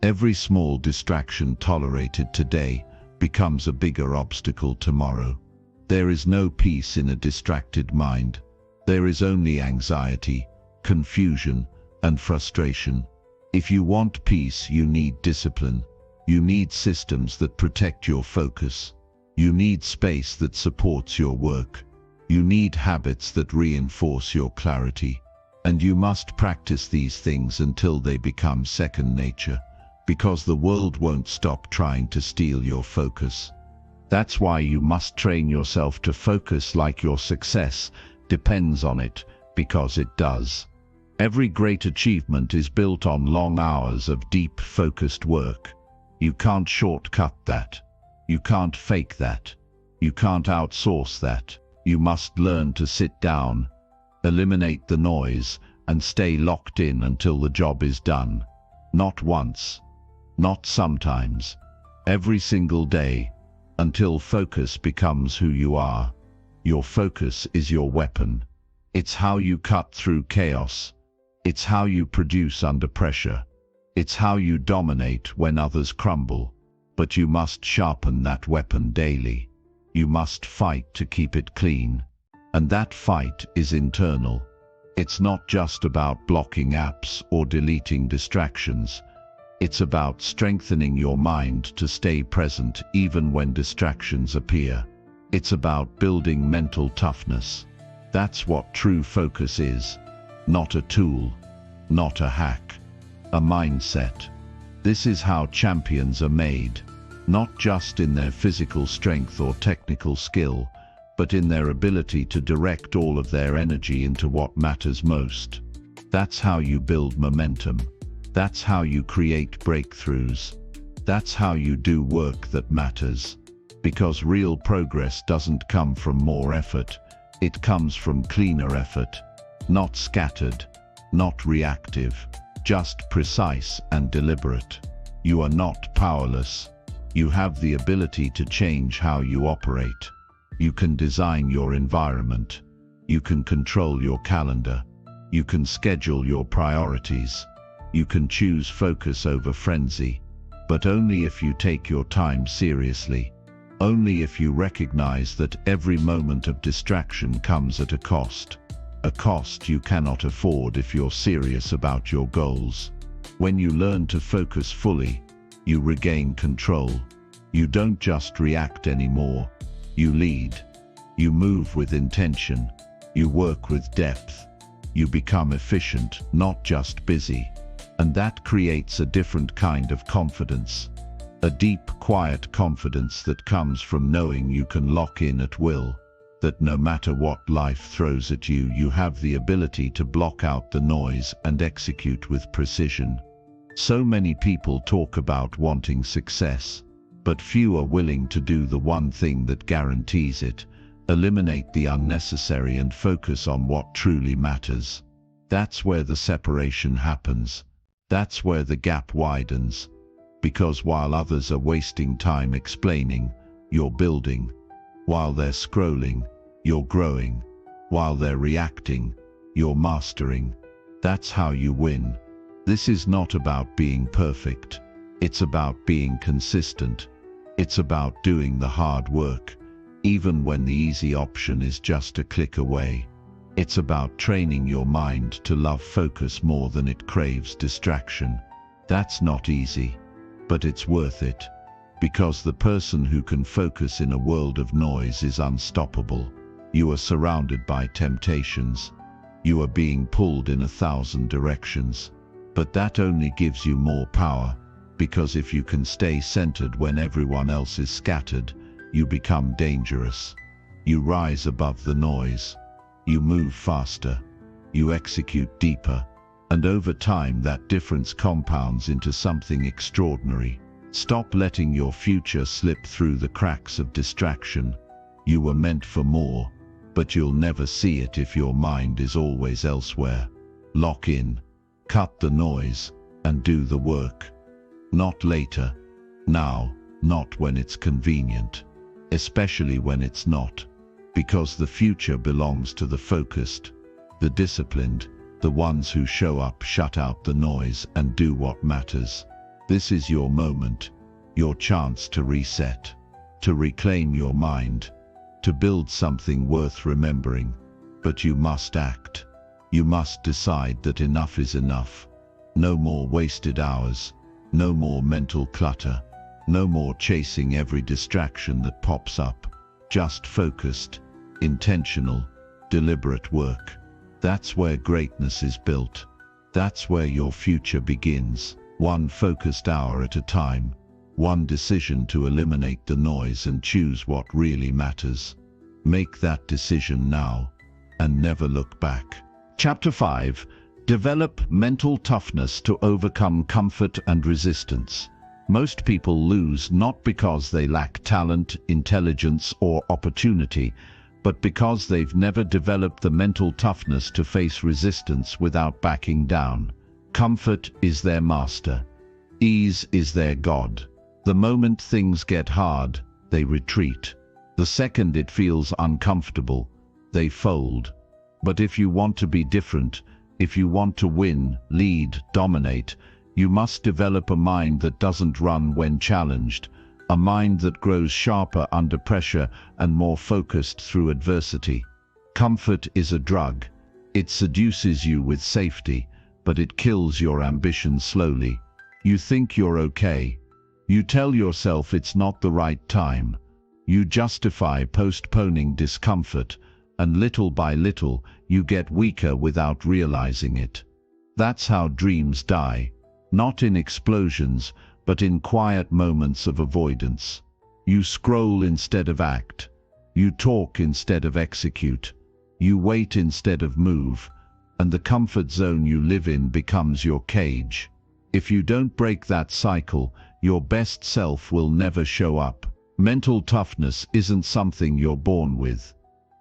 Every small distraction tolerated today becomes a bigger obstacle tomorrow. There is no peace in a distracted mind. There is only anxiety, confusion, and frustration. If you want peace, you need discipline. You need systems that protect your focus. You need space that supports your work. You need habits that reinforce your clarity. And you must practice these things until they become second nature, because the world won't stop trying to steal your focus. That's why you must train yourself to focus like your success depends on it, because it does. Every great achievement is built on long hours of deep, focused work. You can't shortcut that. You can't fake that. You can't outsource that. You must learn to sit down, eliminate the noise, and stay locked in until the job is done. Not once, not sometimes, every single day, until focus becomes who you are. Your focus is your weapon. It's how you cut through chaos. It's how you produce under pressure. It's how you dominate when others crumble. But you must sharpen that weapon daily. You must fight to keep it clean. And that fight is internal. It's not just about blocking apps or deleting distractions. It's about strengthening your mind to stay present even when distractions appear. It's about building mental toughness. That's what true focus is. Not a tool, not a hack, a mindset. This is how champions are made, not just in their physical strength or technical skill, but in their ability to direct all of their energy into what matters most. That's how you build momentum. That's how you create breakthroughs. That's how you do work that matters. Because real progress doesn't come from more effort. It comes from cleaner effort. Not scattered, not reactive, just precise and deliberate. You are not powerless. You have the ability to change how you operate. You can design your environment. You can control your calendar. You can schedule your priorities. You can choose focus over frenzy. But only if you take your time seriously. Only if you recognize that every moment of distraction comes at a cost. A cost you cannot afford if you're serious about your goals. When you learn to focus fully, you regain control. You don't just react anymore. You lead. You move with intention. You work with depth. You become efficient, not just busy. And that creates a different kind of confidence. A deep, quiet confidence that comes from knowing you can lock in at will. That no matter what life throws at you, you have the ability to block out the noise and execute with precision. So many people talk about wanting success, but few are willing to do the one thing that guarantees it. Eliminate the unnecessary and focus on what truly matters. That's where the separation happens. That's where the gap widens. Because while others are wasting time explaining, you're building. While they're scrolling, you're growing. While they're reacting, you're mastering. That's how you win. This is not about being perfect. It's about being consistent. It's about doing the hard work, even when the easy option is just a click away. It's about training your mind to love focus more than it craves distraction. That's not easy, but it's worth it. Because the person who can focus in a world of noise is unstoppable. You are surrounded by temptations. You are being pulled in 1,000 directions. But that only gives you more power, because if you can stay centered when everyone else is scattered, you become dangerous. You rise above the noise. You move faster. You execute deeper. And over time that difference compounds into something extraordinary. Stop letting your future slip through the cracks of distraction. You were meant for more, but you'll never see it if your mind is always elsewhere. Lock in, cut the noise, and do the work. Not later. Now, not when it's convenient. Especially when it's not. Because the future belongs to the focused, the disciplined, the ones who show up, shut out the noise, and do what matters. This is your moment, your chance to reset, to reclaim your mind, to build something worth remembering. But you must act. You must decide that enough is enough. No more wasted hours, no more mental clutter, no more chasing every distraction that pops up. Just focused, intentional, deliberate work. That's where greatness is built. That's where your future begins. one focused hour at a time, one decision to eliminate the noise and choose what really matters. Make that decision now and never look back. Chapter 5. Develop mental toughness to overcome comfort and resistance. Most people lose not because they lack talent, intelligence, or opportunity, but because they've never developed the mental toughness to face resistance without backing down. Comfort is their master. Ease is their god. The moment things get hard, they retreat. The second it feels uncomfortable, they fold. But if you want to be different, if you want to win, lead, dominate, you must develop a mind that doesn't run when challenged, a mind that grows sharper under pressure and more focused through adversity. Comfort is a drug. It seduces you with safety, but it kills your ambition slowly. You think you're okay. You tell yourself it's not the right time. You justify postponing discomfort, and little by little, you get weaker without realizing it. That's how dreams die, not in explosions, but in quiet moments of avoidance. You scroll instead of act. You talk instead of execute. You wait instead of move, and the comfort zone you live in becomes your cage. If you don't break that cycle, your best self will never show up. Mental toughness isn't something you're born with.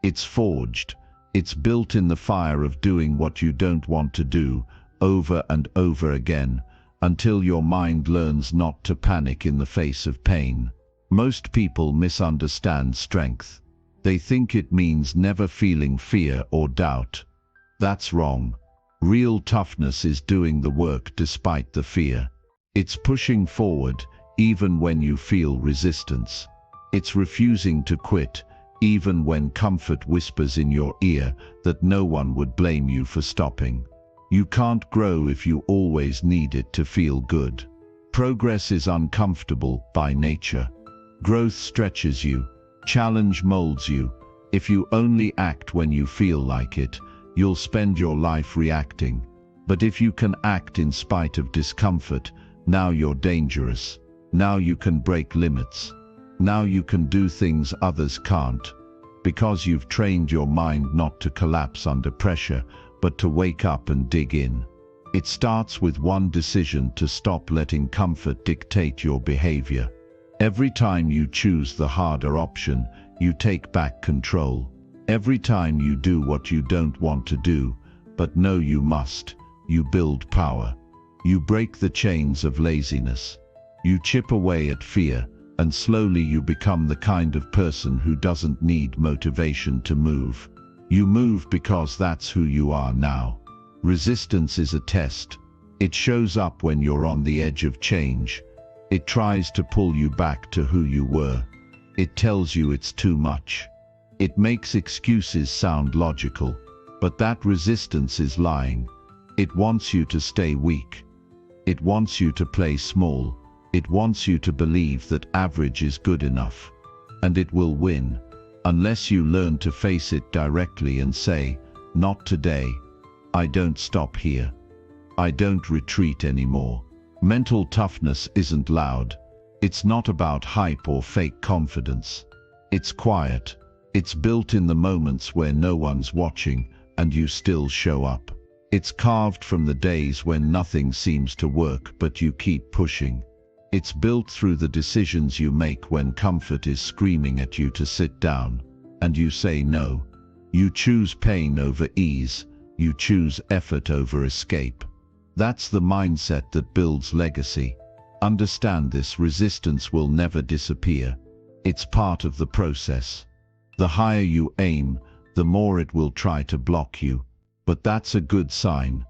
It's forged. It's built in the fire of doing what you don't want to do, over and over again, until your mind learns not to panic in the face of pain. Most people misunderstand strength. They think it means never feeling fear or doubt. That's wrong. Real toughness is doing the work despite the fear. It's pushing forward even when you feel resistance. It's refusing to quit even when comfort whispers in your ear that no one would blame you for stopping. You can't grow if you always need it to feel good. Progress is uncomfortable by nature. Growth stretches you. Challenge molds you. If you only act when you feel like it, you'll spend your life reacting. But if you can act in spite of discomfort, now you're dangerous. Now you can break limits. Now you can do things others can't. Because you've trained your mind not to collapse under pressure, but to wake up and dig in. It starts with one decision to stop letting comfort dictate your behavior. Every time you choose the harder option, you take back control. Every time you do what you don't want to do, but know you must, you build power. You break the chains of laziness. You chip away at fear, and slowly you become the kind of person who doesn't need motivation to move. You move because that's who you are now. Resistance is a test. It shows up when you're on the edge of change. It tries to pull you back to who you were. It tells you it's too much. It makes excuses sound logical, but that resistance is lying. It wants you to stay weak. It wants you to play small. It wants you to believe that average is good enough. And it will win, unless you learn to face it directly and say, "Not today. I don't stop here. I don't retreat anymore." Mental toughness isn't loud. It's not about hype or fake confidence. It's quiet. It's built in the moments where no one's watching and you still show up. It's carved from the days when nothing seems to work but you keep pushing. It's built through the decisions you make when comfort is screaming at you to sit down, and you say no. You choose pain over ease. You choose effort over escape. That's the mindset that builds legacy. Understand this: resistance will never disappear. It's part of the process. The higher you aim, the more it will try to block you. But that's a good sign.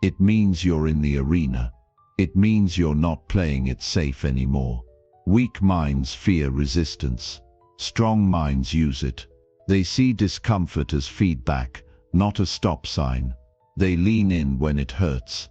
It means you're in the arena. It means you're not playing it safe anymore. Weak minds fear resistance. Strong minds use it. They see discomfort as feedback, not a stop sign. They lean in when it hurts.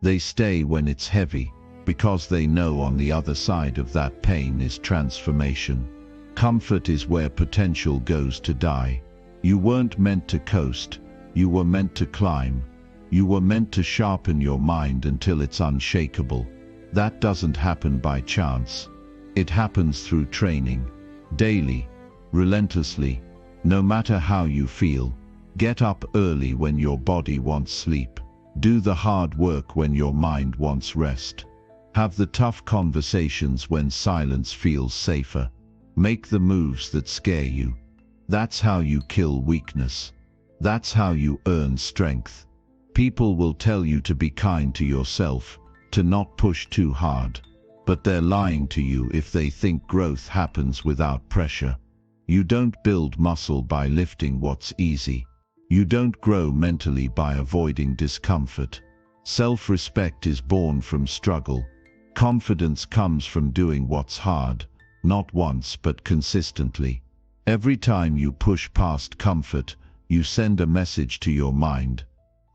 They stay when it's heavy, because they know on the other side of that pain is transformation. Comfort is where potential goes to die. You weren't meant to coast. You were meant to climb. You were meant to sharpen your mind until it's unshakable. That doesn't happen by chance. It happens through training. Daily, relentlessly, no matter how you feel. Get up early when your body wants sleep. Do the hard work when your mind wants rest. Have the tough conversations when silence feels safer. Make the moves that scare you. That's how you kill weakness. That's how you earn strength. People will tell you to be kind to yourself, to not push too hard. But they're lying to you if they think growth happens without pressure. You don't build muscle by lifting what's easy. You don't grow mentally by avoiding discomfort. Self-respect is born from struggle. Confidence comes from doing what's hard, not once but consistently. Every time you push past comfort, you send a message to your mind.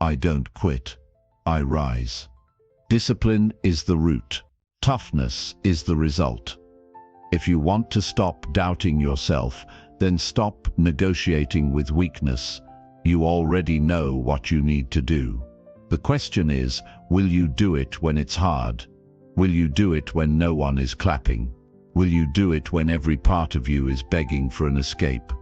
I don't quit. I rise. Discipline is the root. Toughness is the result. If you want to stop doubting yourself, then stop negotiating with weakness. You already know what you need to do. The question is, will you do it when it's hard? Will you do it when no one is clapping? Will you do it when every part of you is begging for an escape?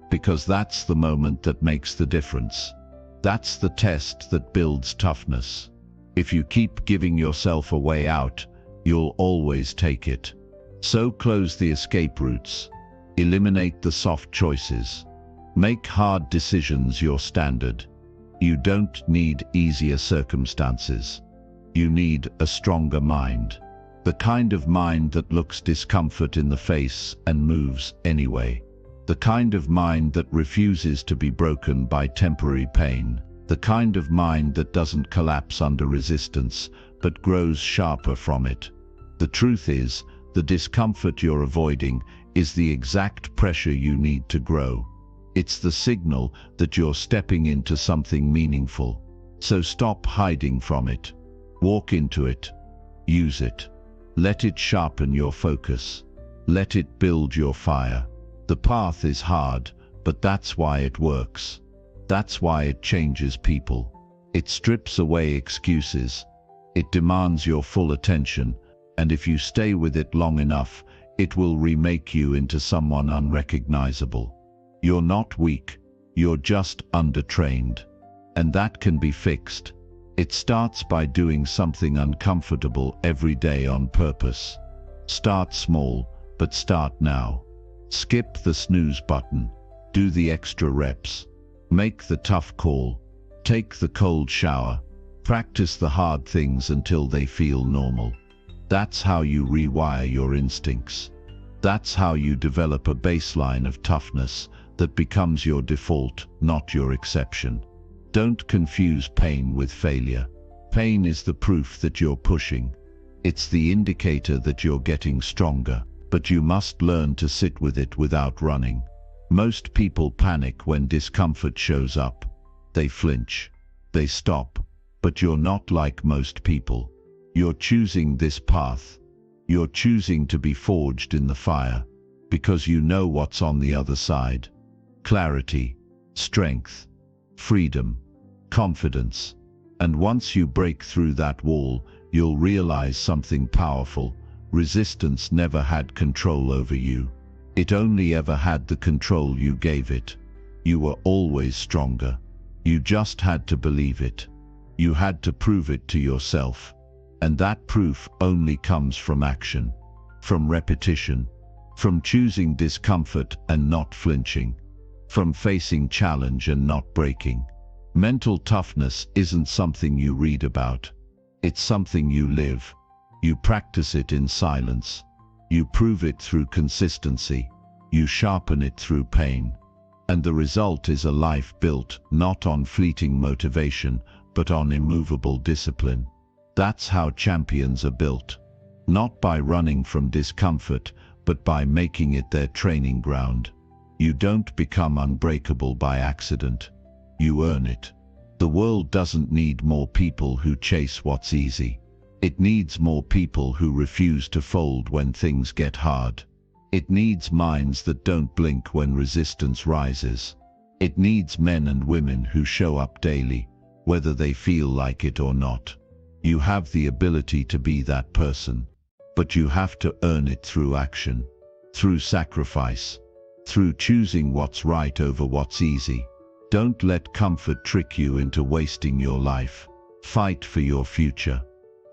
Because that's the moment that makes the difference. That's the test that builds toughness. If you keep giving yourself a way out, you'll always take it. So close the escape routes. Eliminate the soft choices. Make hard decisions your standard. You don't need easier circumstances. You need a stronger mind. The kind of mind that looks discomfort in the face and moves anyway. The kind of mind that refuses to be broken by temporary pain. The kind of mind that doesn't collapse under resistance, but grows sharper from it. The truth is, the discomfort you're avoiding is the exact pressure you need to grow. It's the signal that you're stepping into something meaningful. So stop hiding from it. Walk into it. Use it. Let it sharpen your focus. Let it build your fire. The path is hard, but that's why it works. That's why it changes people. It strips away excuses. It demands your full attention, and if you stay with it long enough, it will remake you into someone unrecognizable. You're not weak, you're just undertrained. And that can be fixed. It starts by doing something uncomfortable every day on purpose. Start small, but start now. Skip the snooze button. Do the extra reps. Make the tough call. Take the cold shower. Practice the hard things until they feel normal. That's how you rewire your instincts. That's how you develop a baseline of toughness that becomes your default, not your exception. Don't confuse pain with failure. Pain is the proof that you're pushing. It's the indicator that you're getting stronger, but you must learn to sit with it without running. Most people panic when discomfort shows up. They flinch. They stop. But you're not like most people. You're choosing this path. You're choosing to be forged in the fire, because you know what's on the other side. Clarity, strength, freedom, confidence. And once you break through that wall, you'll realize something powerful. Resistance never had control over you. It only ever had the control you gave it. You were always stronger. You just had to believe it. You had to prove it to yourself. And that proof only comes from action, from repetition, from choosing discomfort and not flinching, from facing challenge and not breaking. Mental toughness isn't something you read about. It's something you live. You practice it in silence. You prove it through consistency. You sharpen it through pain. And the result is a life built not on fleeting motivation, but on immovable discipline. That's how champions are built. Not by running from discomfort, but by making it their training ground. You don't become unbreakable by accident. You earn it. The world doesn't need more people who chase what's easy. It needs more people who refuse to fold when things get hard. It needs minds that don't blink when resistance rises. It needs men and women who show up daily, whether they feel like it or not. You have the ability to be that person, but you have to earn it through action, through sacrifice, through choosing what's right over what's easy. Don't let comfort trick you into wasting your life. Fight for your future.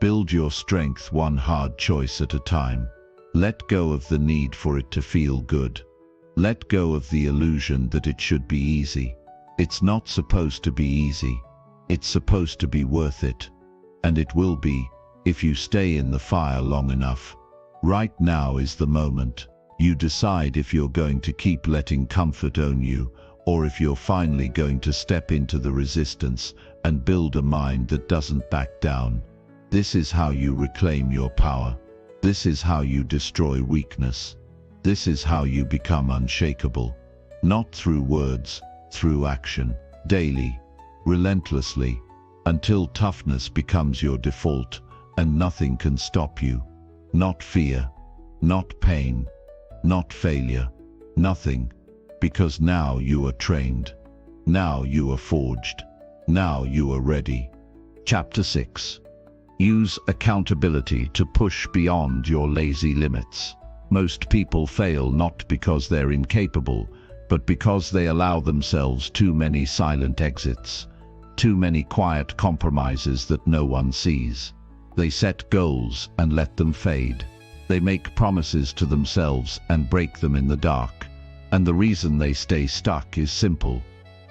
Build your strength one hard choice at a time. Let go of the need for it to feel good. Let go of the illusion that it should be easy. It's not supposed to be easy. It's supposed to be worth it. And it will be, if you stay in the fire long enough. Right now is the moment. You decide if you're going to keep letting comfort own you, or if you're finally going to step into the resistance and build a mind that doesn't back down. This is how you reclaim your power. This is how you destroy weakness. This is how you become unshakable. Not through words, through action, daily, relentlessly, until toughness becomes your default and nothing can stop you. Not fear, not pain, not failure, nothing, because now you are trained. Now you are forged. Now you are ready. Chapter 6. Use accountability to push beyond your lazy limits. Most people fail not because they're incapable, but because they allow themselves too many silent exits, too many quiet compromises that no one sees. They set goals and let them fade. They make promises to themselves and break them in the dark. And the reason they stay stuck is simple.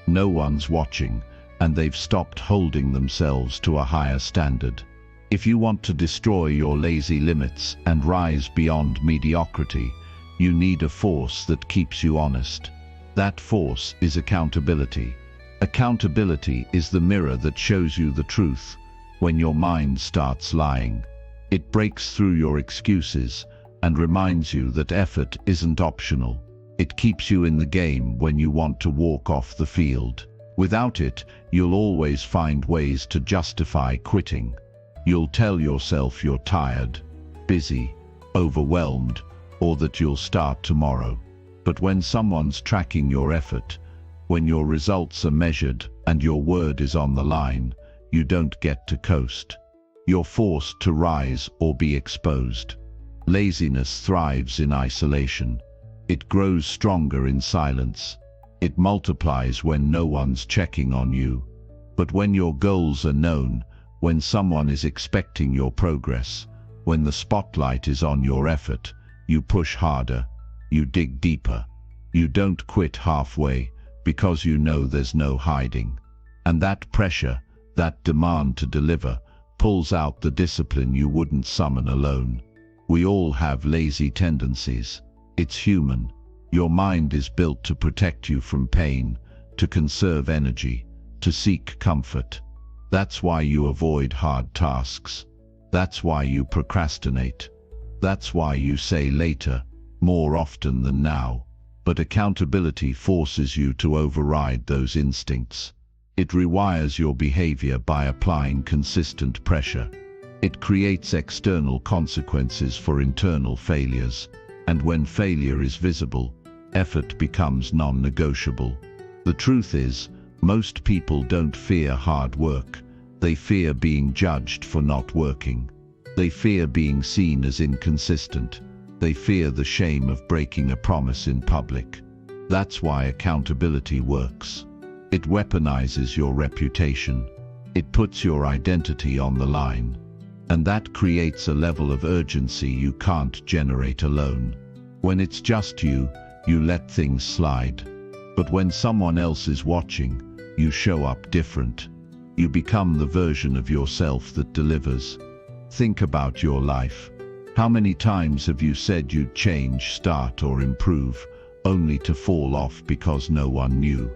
No one's watching, and they've stopped holding themselves to a higher standard. If you want to destroy your lazy limits and rise beyond mediocrity, you need a force that keeps you honest. That force is accountability. Accountability is the mirror that shows you the truth when your mind starts lying. It breaks through your excuses and reminds you that effort isn't optional. It keeps you in the game when you want to walk off the field. Without it, you'll always find ways to justify quitting. You'll tell yourself you're tired, busy, overwhelmed, or that you'll start tomorrow. But when someone's tracking your effort, when your results are measured and your word is on the line, you don't get to coast. You're forced to rise or be exposed. Laziness thrives in isolation. It grows stronger in silence. It multiplies when no one's checking on you. But when your goals are known, when someone is expecting your progress, when the spotlight is on your effort, you push harder, you dig deeper. You don't quit halfway because you know there's no hiding. And that pressure, that demand to deliver, pulls out the discipline you wouldn't summon alone. We all have lazy tendencies. It's human. Your mind is built to protect you from pain, to conserve energy, to seek comfort. That's why you avoid hard tasks. That's why you procrastinate. That's why you say later, more often than now. But accountability forces you to override those instincts. It rewires your behavior by applying consistent pressure. It creates external consequences for internal failures. And when failure is visible, effort becomes non-negotiable. The truth is, most people don't fear hard work. They fear being judged for not working. They fear being seen as inconsistent. They fear the shame of breaking a promise in public. That's why accountability works. It weaponizes your reputation. It puts your identity on the line. And that creates a level of urgency you can't generate alone. When it's just you, you let things slide. But when someone else is watching, you show up different. You become the version of yourself that delivers. Think about your life. How many times have you said you'd change, start, or improve, only to fall off because no one knew?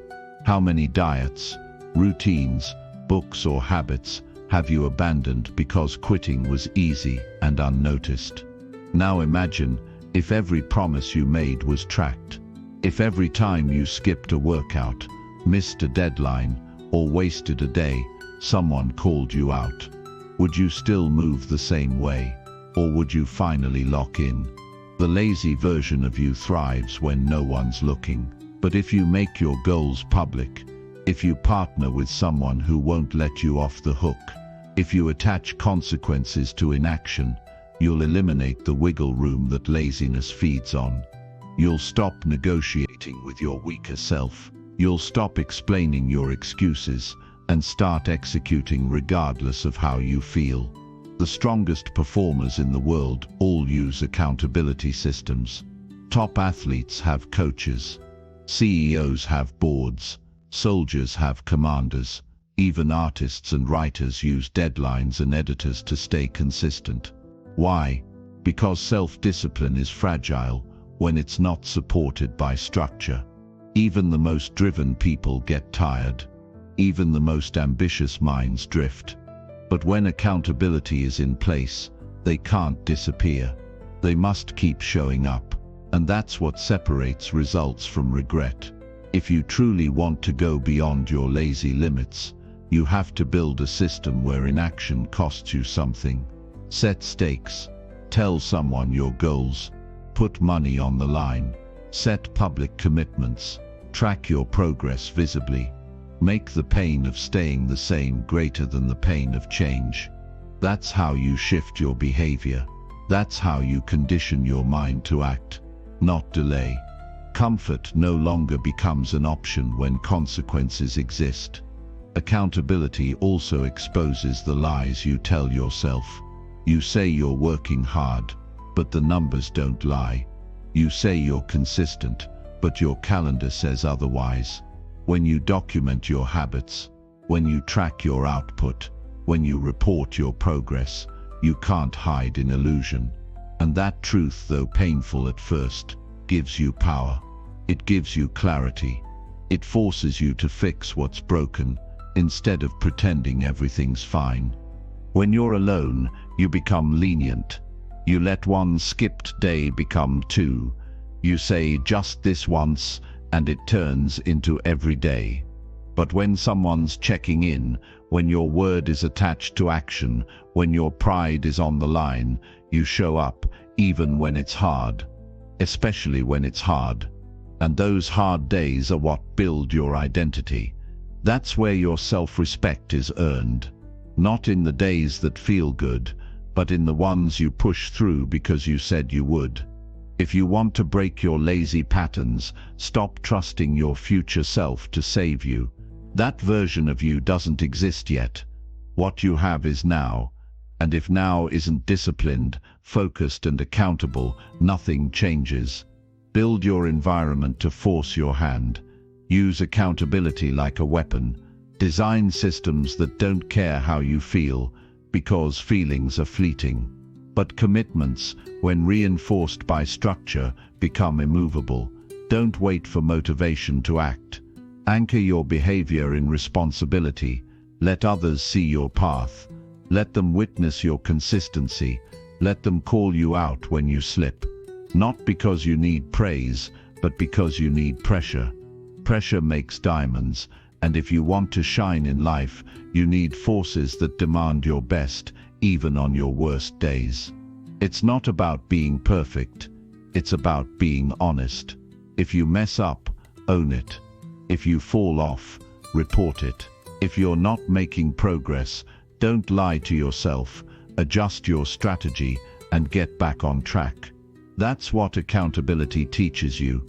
How many diets, routines, books, or habits have you abandoned because quitting was easy and unnoticed? Now imagine if every promise you made was tracked. If every time you skipped a workout, missed a deadline, or wasted a day, someone called you out. Would you still move the same way? Or would you finally lock in? The lazy version of you thrives when no one's looking. But if you make your goals public, if you partner with someone who won't let you off the hook, If you attach consequences to inaction, you'll eliminate the wiggle room that laziness feeds on. You'll stop negotiating with your weaker self. You'll stop explaining your excuses and start executing regardless of how you feel. The strongest performers in the world all use accountability systems. Top athletes have coaches. CEOs have boards. Soldiers have commanders. Even artists and writers use deadlines and editors to stay consistent. Why? Because self-discipline is fragile when it's not supported by structure. Even the most driven people get tired. Even the most ambitious minds drift. But when accountability is in place, they can't disappear. They must keep showing up. And that's what separates results from regret. If you truly want to go beyond your lazy limits, you have to build a system where inaction costs you something. Set stakes. Tell someone your goals. Put money on the line. Set public commitments. Track your progress visibly. Make the pain of staying the same greater than the pain of change. That's how you shift your behavior. That's how you condition your mind to act, not delay. Comfort no longer becomes an option when consequences exist. Accountability also exposes the lies you tell yourself. You say you're working hard, but the numbers don't lie. You say you're consistent, but your calendar says otherwise. When you document your habits, when you track your output, when you report your progress, you can't hide in illusion. And that truth, though painful at first, gives you power. It gives you clarity. It forces you to fix what's broken instead of pretending everything's fine. When you're alone, you become lenient. You let one skipped day become two. You say just this once, and it turns into every day. But when someone's checking in, when your word is attached to action, when your pride is on the line, you show up, even when it's hard. Especially when it's hard. And those hard days are what build your identity. That's where your self-respect is earned. Not in the days that feel good, but in the ones you push through because you said you would. If you want to break your lazy patterns, stop trusting your future self to save you. That version of you doesn't exist yet. What you have is now. And if now isn't disciplined, focused and accountable, nothing changes. Build your environment to force your hand. Use accountability like a weapon. Design systems that don't care how you feel, because feelings are fleeting. But commitments, when reinforced by structure, become immovable. Don't wait for motivation to act. Anchor your behavior in responsibility. Let others see your path. Let them witness your consistency. Let them call you out when you slip. Not because you need praise, but because you need pressure. Pressure makes diamonds, and if you want to shine in life, you need forces that demand your best, even on your worst days. It's not about being perfect. It's about being honest. If you mess up, own it. If you fall off, report it. If you're not making progress, don't lie to yourself. Adjust your strategy and get back on track. That's what accountability teaches you.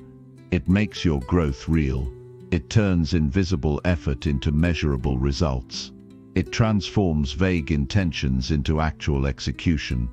It makes your growth real. It turns invisible effort into measurable results. It transforms vague intentions into actual execution.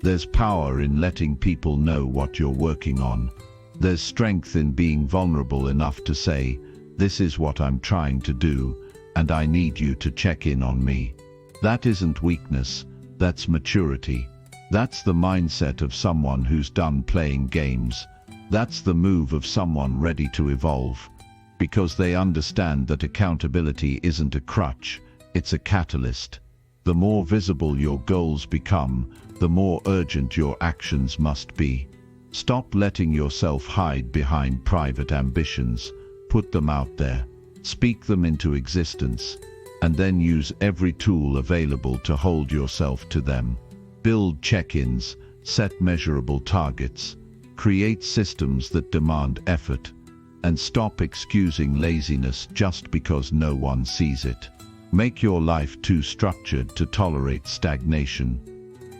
There's power in letting people know what you're working on. There's strength in being vulnerable enough to say, "This is what I'm trying to do, and I need you to check in on me." That isn't weakness, that's maturity. That's the mindset of someone who's done playing games. That's the move of someone ready to evolve. Because they understand that accountability isn't a crutch, it's a catalyst. The more visible your goals become, the more urgent your actions must be. Stop letting yourself hide behind private ambitions. Put them out there. Speak them into existence. And then use every tool available to hold yourself to them. Build check-ins, set measurable targets, create systems that demand effort, and stop excusing laziness just because no one sees it. Make your life too structured to tolerate stagnation.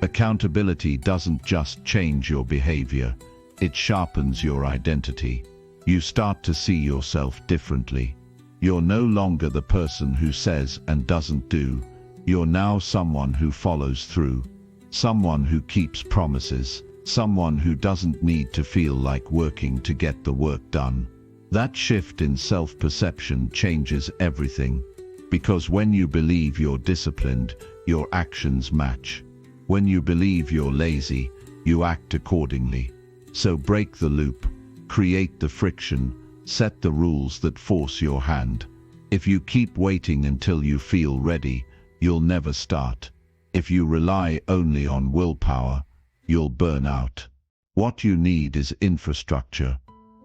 Accountability doesn't just change your behavior, it sharpens your identity. You start to see yourself differently. You're no longer the person who says and doesn't do. You're now someone who follows through, someone who keeps promises, someone who doesn't need to feel like working to get the work done. That shift in self-perception changes everything, because when you believe you're disciplined, your actions match. When you believe you're lazy, you act accordingly. So break the loop, create the friction, set the rules that force your hand. If you keep waiting until you feel ready, you'll never start. If you rely only on willpower, you'll burn out. What you need is infrastructure,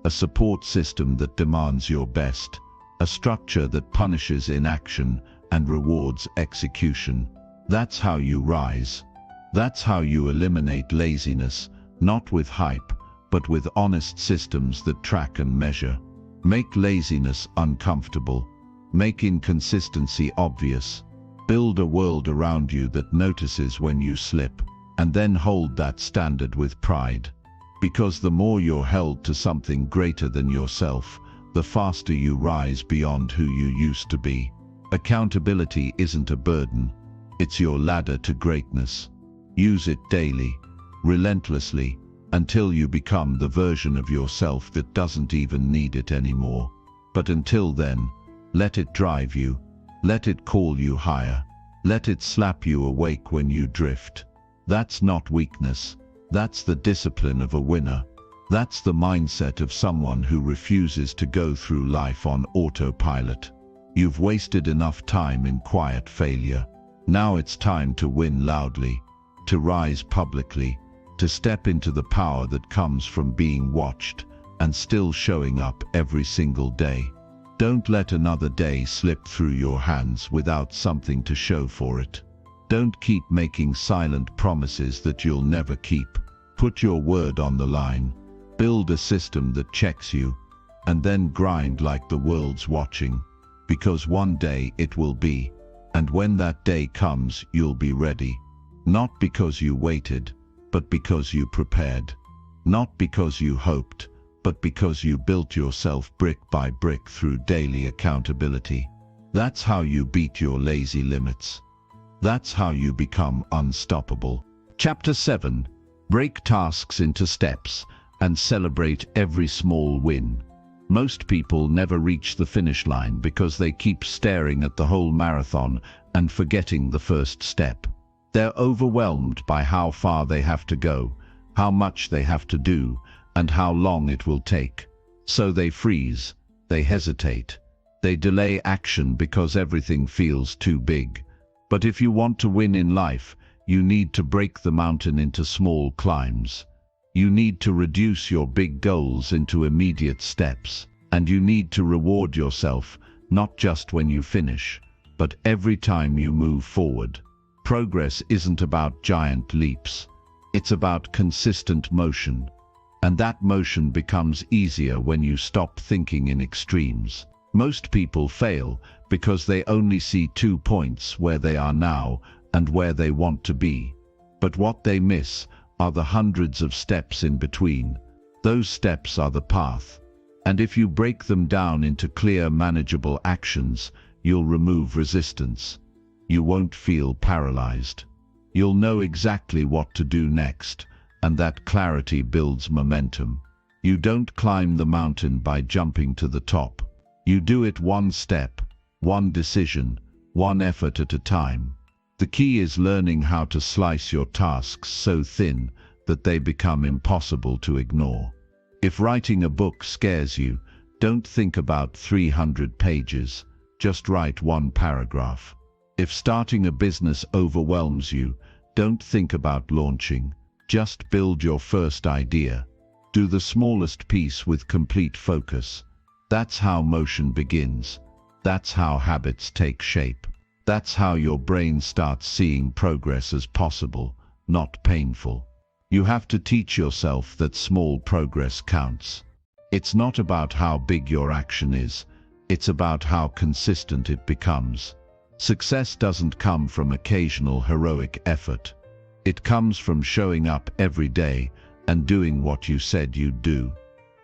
a support system that demands your best, a structure that punishes inaction and rewards execution. That's how you rise. That's how you eliminate laziness, not with hype, but with honest systems that track and measure. Make laziness uncomfortable. Make inconsistency obvious. Build a world around you that notices when you slip, and then hold that standard with pride. Because the more you're held to something greater than yourself, the faster you rise beyond who you used to be. Accountability isn't a burden. It's your ladder to greatness. Use it daily, relentlessly, until you become the version of yourself that doesn't even need it anymore. But until then, let it drive you. Let it call you higher. Let it slap you awake when you drift. That's not weakness. That's the discipline of a winner. That's the mindset of someone who refuses to go through life on autopilot. You've wasted enough time in quiet failure. Now it's time to win loudly, to rise publicly, to step into the power that comes from being watched and still showing up every single day. Don't let another day slip through your hands without something to show for it. Don't keep making silent promises that you'll never keep. Put your word on the line. Build a system that checks you, and then grind like the world's watching. Because one day it will be, and when that day comes, you'll be ready. Not because you waited, but because you prepared. Not because you hoped, but because you built yourself brick by brick through daily accountability. That's how you beat your lazy limits. That's how you become unstoppable. Chapter 7. Break tasks into steps and celebrate every small win. Most people never reach the finish line because they keep staring at the whole marathon and forgetting the first step. They're overwhelmed by how far they have to go, how much they have to do, and how long it will take. So they freeze, they hesitate, they delay action because everything feels too big. But if you want to win in life, you need to break the mountain into small climbs. You need to reduce your big goals into immediate steps, and you need to reward yourself, not just when you finish, but every time you move forward. Progress isn't about giant leaps. It's about consistent motion. And that motion becomes easier when you stop thinking in extremes. Most people fail because they only see 2 points, where they are now and where they want to be. But what they miss are the hundreds of steps in between. Those steps are the path. And if you break them down into clear, manageable actions, you'll remove resistance. You won't feel paralyzed. You'll know exactly what to do next, and that clarity builds momentum. You don't climb the mountain by jumping to the top. You do it one step, one decision, one effort at a time. The key is learning how to slice your tasks so thin that they become impossible to ignore. If writing a book scares you, don't think about 300 pages. Just write 1 paragraph. If starting a business overwhelms you, don't think about launching. Just build your first idea. Do the smallest piece with complete focus. That's how motion begins. That's how habits take shape. That's how your brain starts seeing progress as possible, not painful. You have to teach yourself that small progress counts. It's not about how big your action is. It's about how consistent it becomes. Success doesn't come from occasional heroic effort. It comes from showing up every day and doing what you said you'd do.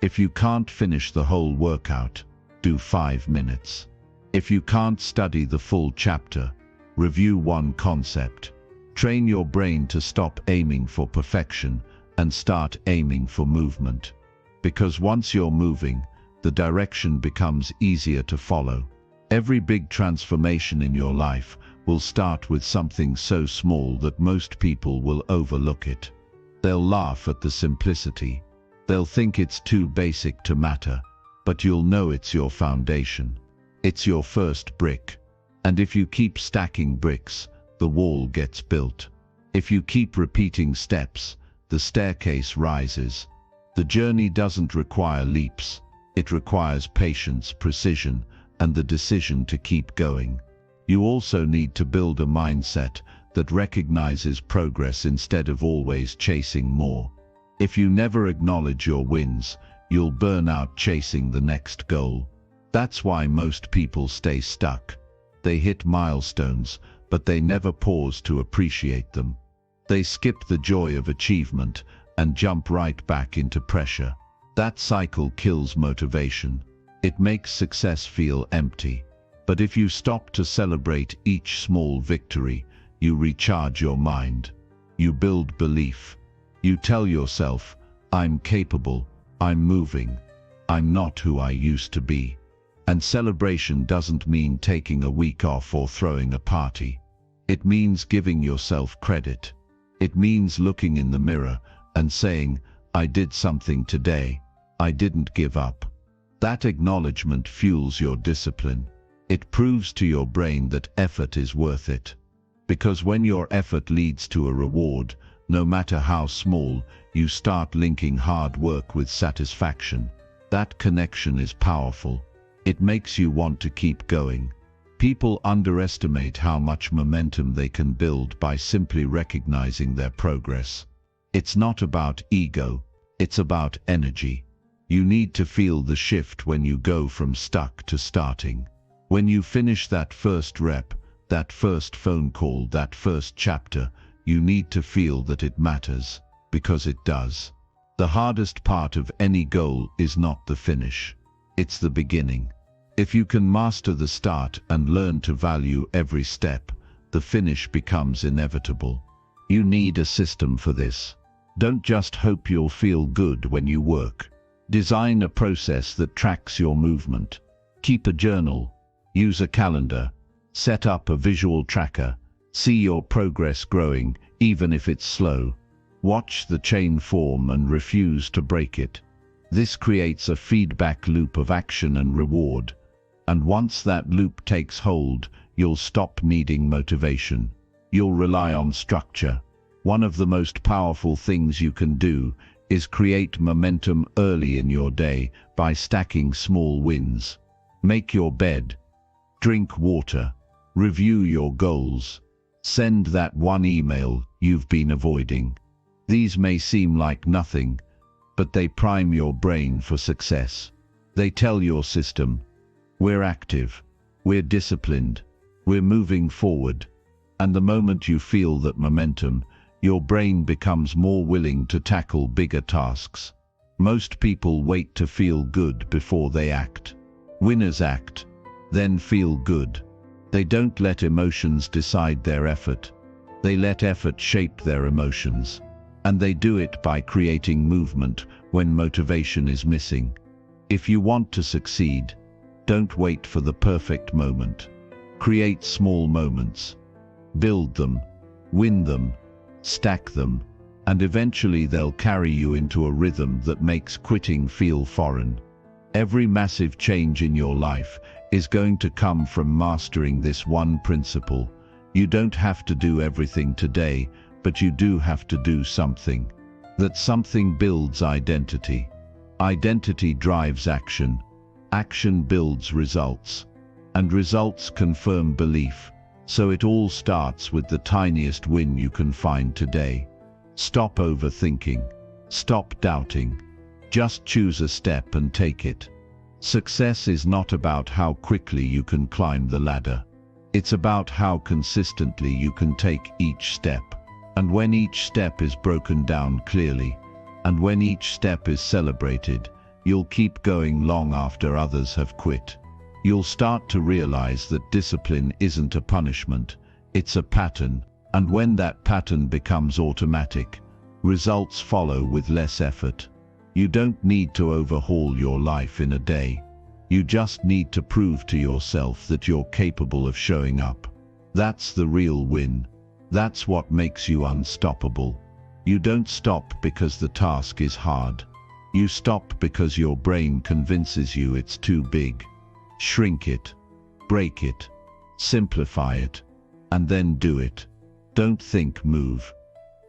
If you can't finish the whole workout, do 5 minutes. If you can't study the full chapter, review one concept. Train your brain to stop aiming for perfection and start aiming for movement. Because once you're moving, the direction becomes easier to follow. Every big transformation in your life will start with something so small that most people will overlook it. They'll laugh at the simplicity. They'll think it's too basic to matter, but you'll know it's your foundation. It's your first brick. And if you keep stacking bricks, the wall gets built. If you keep repeating steps, the staircase rises. The journey doesn't require leaps. It requires patience, precision, and the decision to keep going. You also need to build a mindset that recognizes progress instead of always chasing more. If you never acknowledge your wins, you'll burn out chasing the next goal. That's why most people stay stuck. They hit milestones, but they never pause to appreciate them. They skip the joy of achievement and jump right back into pressure. That cycle kills motivation. It makes success feel empty. But if you stop to celebrate each small victory, you recharge your mind. You build belief. You tell yourself, I'm capable, I'm moving, I'm not who I used to be. And celebration doesn't mean taking a week off or throwing a party. It means giving yourself credit. It means looking in the mirror and saying, I did something today. I didn't give up. That acknowledgement fuels your discipline. It proves to your brain that effort is worth it. Because when your effort leads to a reward, no matter how small, you start linking hard work with satisfaction. That connection is powerful. It makes you want to keep going. People underestimate how much momentum they can build by simply recognizing their progress. It's not about ego, it's about energy. You need to feel the shift when you go from stuck to starting. When you finish that first rep, that first phone call, that first chapter, you need to feel that it matters, because it does. The hardest part of any goal is not the finish. It's the beginning. If you can master the start and learn to value every step, the finish becomes inevitable. You need a system for this. Don't just hope you'll feel good when you work. Design a process that tracks your movement. Keep a journal. Use a calendar. Set up a visual tracker. See your progress growing, even if it's slow. Watch the chain form and refuse to break it. This creates a feedback loop of action and reward. And once that loop takes hold, you'll stop needing motivation. You'll rely on structure. One of the most powerful things you can do is create momentum early in your day by stacking small wins. Make your bed. Drink water. Review your goals. Send that one email you've been avoiding. These may seem like nothing, but they prime your brain for success. They tell your system, we're active, we're disciplined, we're moving forward. And the moment you feel that momentum, your brain becomes more willing to tackle bigger tasks. Most people wait to feel good before they act. Winners act, then feel good. They don't let emotions decide their effort. They let effort shape their emotions. And they do it by creating movement when motivation is missing. If you want to succeed, don't wait for the perfect moment. Create small moments. Build them, win them, stack them, and eventually they'll carry you into a rhythm that makes quitting feel foreign. Every massive change in your life is going to come from mastering this one principle. You don't have to do everything today, but you do have to do something. That something builds identity. Identity drives action. Action builds results. And results confirm belief. So it all starts with the tiniest win you can find today. Stop overthinking. Stop doubting. Just choose a step and take it. Success is not about how quickly you can climb the ladder. It's about how consistently you can take each step. And when each step is broken down clearly, and when each step is celebrated, you'll keep going long after others have quit. You'll start to realize that discipline isn't a punishment, it's a pattern, and when that pattern becomes automatic, results follow with less effort. You don't need to overhaul your life in a day. You just need to prove to yourself that you're capable of showing up. That's the real win. That's what makes you unstoppable. You don't stop because the task is hard. You stop because your brain convinces you it's too big. Shrink it, break it, simplify it, and then do it. Don't think, move.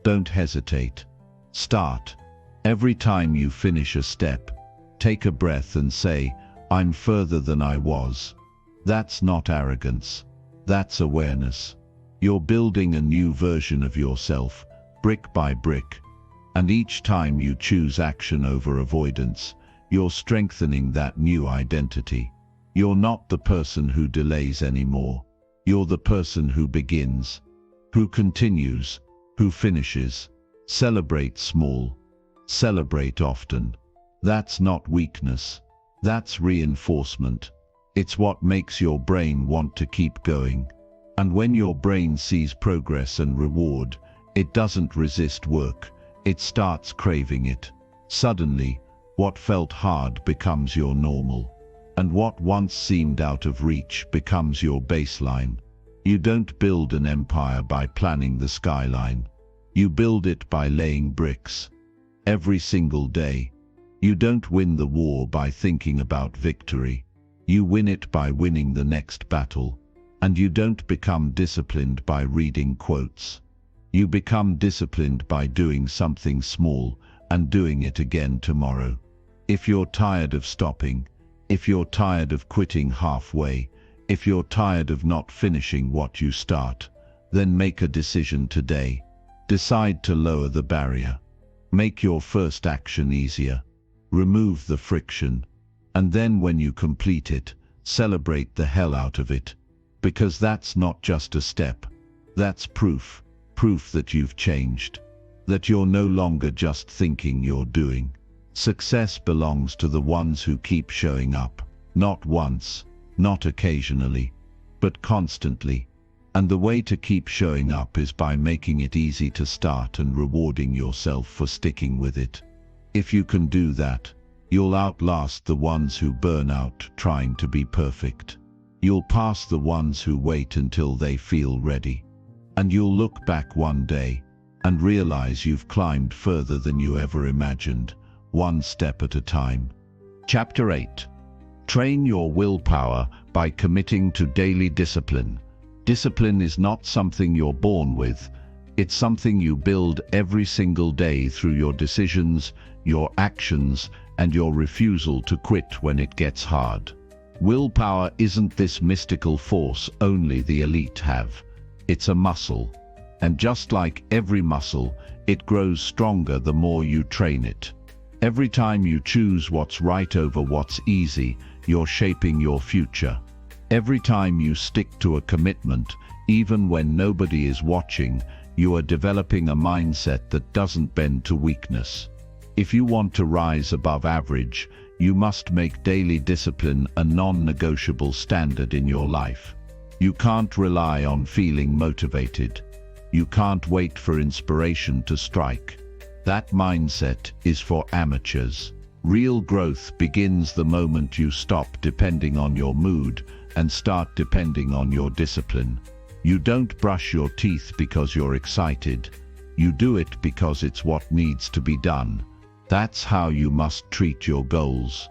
Don't hesitate. Start. Every time you finish a step, take a breath and say, I'm further than I was. That's not arrogance. That's awareness. You're building a new version of yourself, brick by brick. And each time you choose action over avoidance, you're strengthening that new identity. You're not the person who delays anymore. You're the person who begins, who continues, who finishes. Celebrate small. Celebrate often. That's not weakness. That's reinforcement. It's what makes your brain want to keep going. And when your brain sees progress and reward, it doesn't resist work. It starts craving it. Suddenly, what felt hard becomes your normal. And what once seemed out of reach becomes your baseline. You don't build an empire by planning the skyline. You build it by laying bricks. Every single day. You don't win the war by thinking about victory. You win it by winning the next battle. And you don't become disciplined by reading quotes. You become disciplined by doing something small and doing it again tomorrow. If you're tired of stopping, if you're tired of quitting halfway, if you're tired of not finishing what you start, then make a decision today. Decide to lower the barrier. Make your first action easier. Remove the friction. And then when you complete it, celebrate the hell out of it. Because that's not just a step. That's proof. Proof that you've changed. That you're no longer just thinking, you're doing. Success belongs to the ones who keep showing up. Not once, not occasionally, but constantly. And the way to keep showing up is by making it easy to start and rewarding yourself for sticking with it. If you can do that, you'll outlast the ones who burn out trying to be perfect. You'll pass the ones who wait until they feel ready. And you'll look back one day and realize you've climbed further than you ever imagined, one step at a time. Chapter 8. Train your willpower by committing to daily discipline. Discipline is not something you're born with. It's something you build every single day through your decisions, your actions, and your refusal to quit when it gets hard. Willpower isn't this mystical force only the elite have. It's a muscle. And just like every muscle, it grows stronger the more you train it. Every time you choose what's right over what's easy, you're shaping your future. Every time you stick to a commitment, even when nobody is watching, you are developing a mindset that doesn't bend to weakness. If you want to rise above average, you must make daily discipline a non-negotiable standard in your life. You can't rely on feeling motivated. You can't wait for inspiration to strike. That mindset is for amateurs. Real growth begins the moment you stop depending on your mood and start depending on your discipline. You don't brush your teeth because you're excited. You do it because it's what needs to be done. That's how you must treat your goals.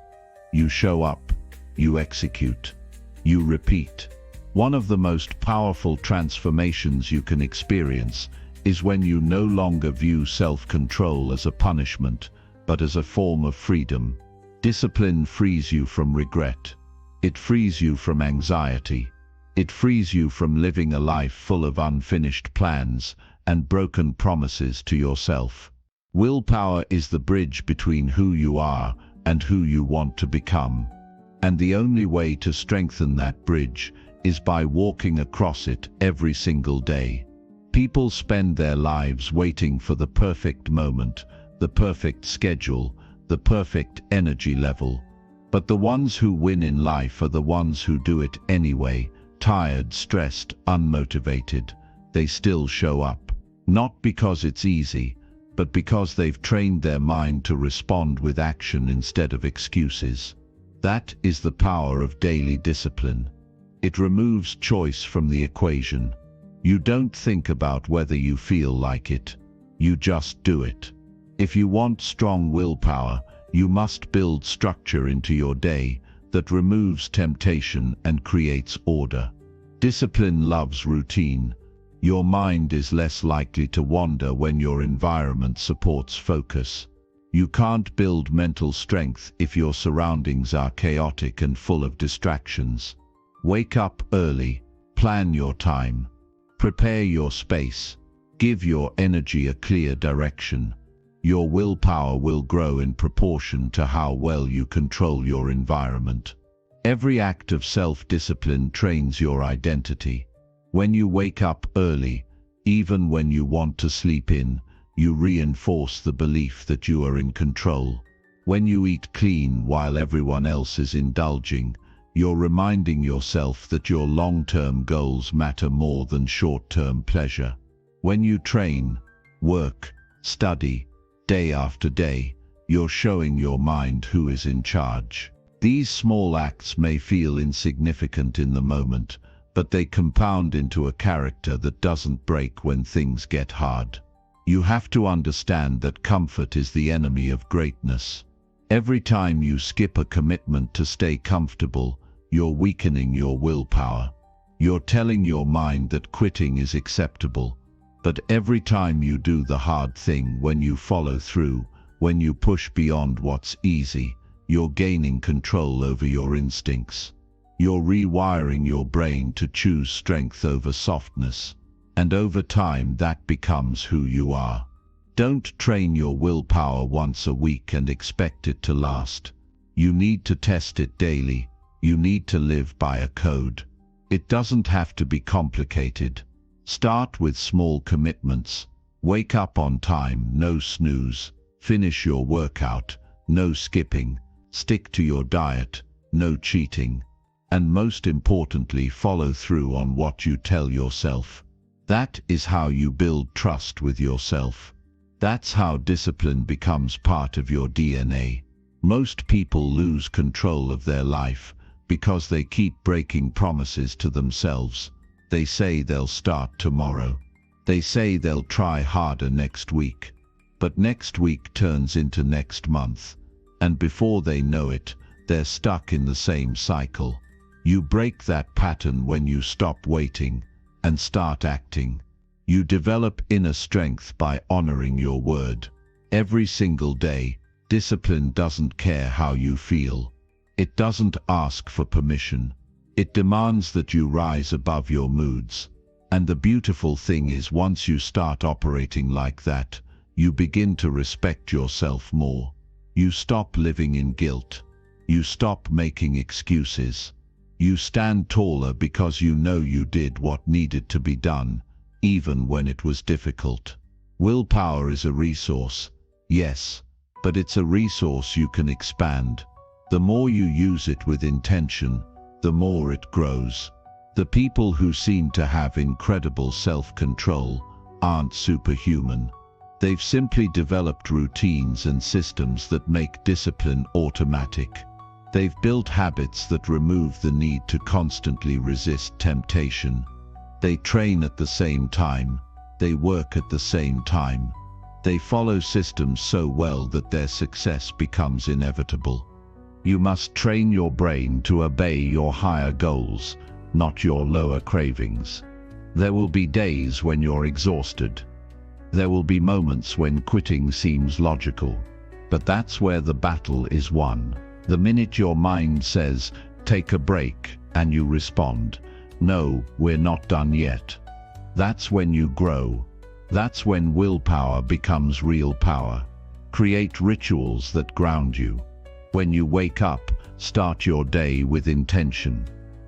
You show up, you execute, you repeat. One of the most powerful transformations you can experience is when you no longer view self-control as a punishment, but as a form of freedom. Discipline frees you from regret. It frees you from anxiety. It frees you from living a life full of unfinished plans and broken promises to yourself. Willpower is the bridge between who you are and who you want to become. And the only way to strengthen that bridge is by walking across it every single day. People spend their lives waiting for the perfect moment, the perfect schedule, the perfect energy level. But the ones who win in life are the ones who do it anyway, tired, stressed, unmotivated. They still show up. Not because it's easy, but because they've trained their mind to respond with action instead of excuses. That is the power of daily discipline. It removes choice from the equation. You don't think about whether you feel like it. You just do it. If you want strong willpower, you must build structure into your day that removes temptation and creates order. Discipline loves routine. Your mind is less likely to wander when your environment supports focus. You can't build mental strength if your surroundings are chaotic and full of distractions. Wake up early, plan your time, prepare your space, give your energy a clear direction. Your willpower will grow in proportion to how well you control your environment. Every act of self-discipline trains your identity. When you wake up early, even when you want to sleep in, you reinforce the belief that you are in control. When you eat clean while everyone else is indulging, you're reminding yourself that your long-term goals matter more than short-term pleasure. When you train, work, study, day after day, you're showing your mind who is in charge. These small acts may feel insignificant in the moment, but they compound into a character that doesn't break when things get hard. You have to understand that comfort is the enemy of greatness. Every time you skip a commitment to stay comfortable, you're weakening your willpower. You're telling your mind that quitting is acceptable. But every time you do the hard thing, when you follow through, when you push beyond what's easy, you're gaining control over your instincts. You're rewiring your brain to choose strength over softness. And over time that becomes who you are. Don't train your willpower once a week and expect it to last. You need to test it daily. You need to live by a code. It doesn't have to be complicated. Start with small commitments. Wake up on time, no snooze. Finish your workout, no skipping. Stick to your diet, no cheating. And most importantly, follow through on what you tell yourself. That is how you build trust with yourself. That's how discipline becomes part of your DNA. Most people lose control of their life because they keep breaking promises to themselves. They say they'll start tomorrow. They say they'll try harder next week. But next week turns into next month. And before they know it, they're stuck in the same cycle. You break that pattern when you stop waiting and start acting. You develop inner strength by honoring your word. Every single day, discipline doesn't care how you feel. It doesn't ask for permission. It demands that you rise above your moods. And the beautiful thing is, once you start operating like that, you begin to respect yourself more. You stop living in guilt. You stop making excuses. You stand taller because you know you did what needed to be done, even when it was difficult. Willpower is a resource, yes, but it's a resource you can expand. The more you use it with intention, the more it grows. The people who seem to have incredible self-control aren't superhuman. They've simply developed routines and systems that make discipline automatic. They've built habits that remove the need to constantly resist temptation. They train at the same time. They work at the same time. They follow systems so well that their success becomes inevitable. You must train your brain to obey your higher goals, not your lower cravings. There will be days when you're exhausted. There will be moments when quitting seems logical. But that's where the battle is won. The minute your mind says, "Take a break," and you respond, "No, we're not done yet," that's when you grow. That's when willpower becomes real power. Create rituals that ground you. When you wake up, start your day with intention.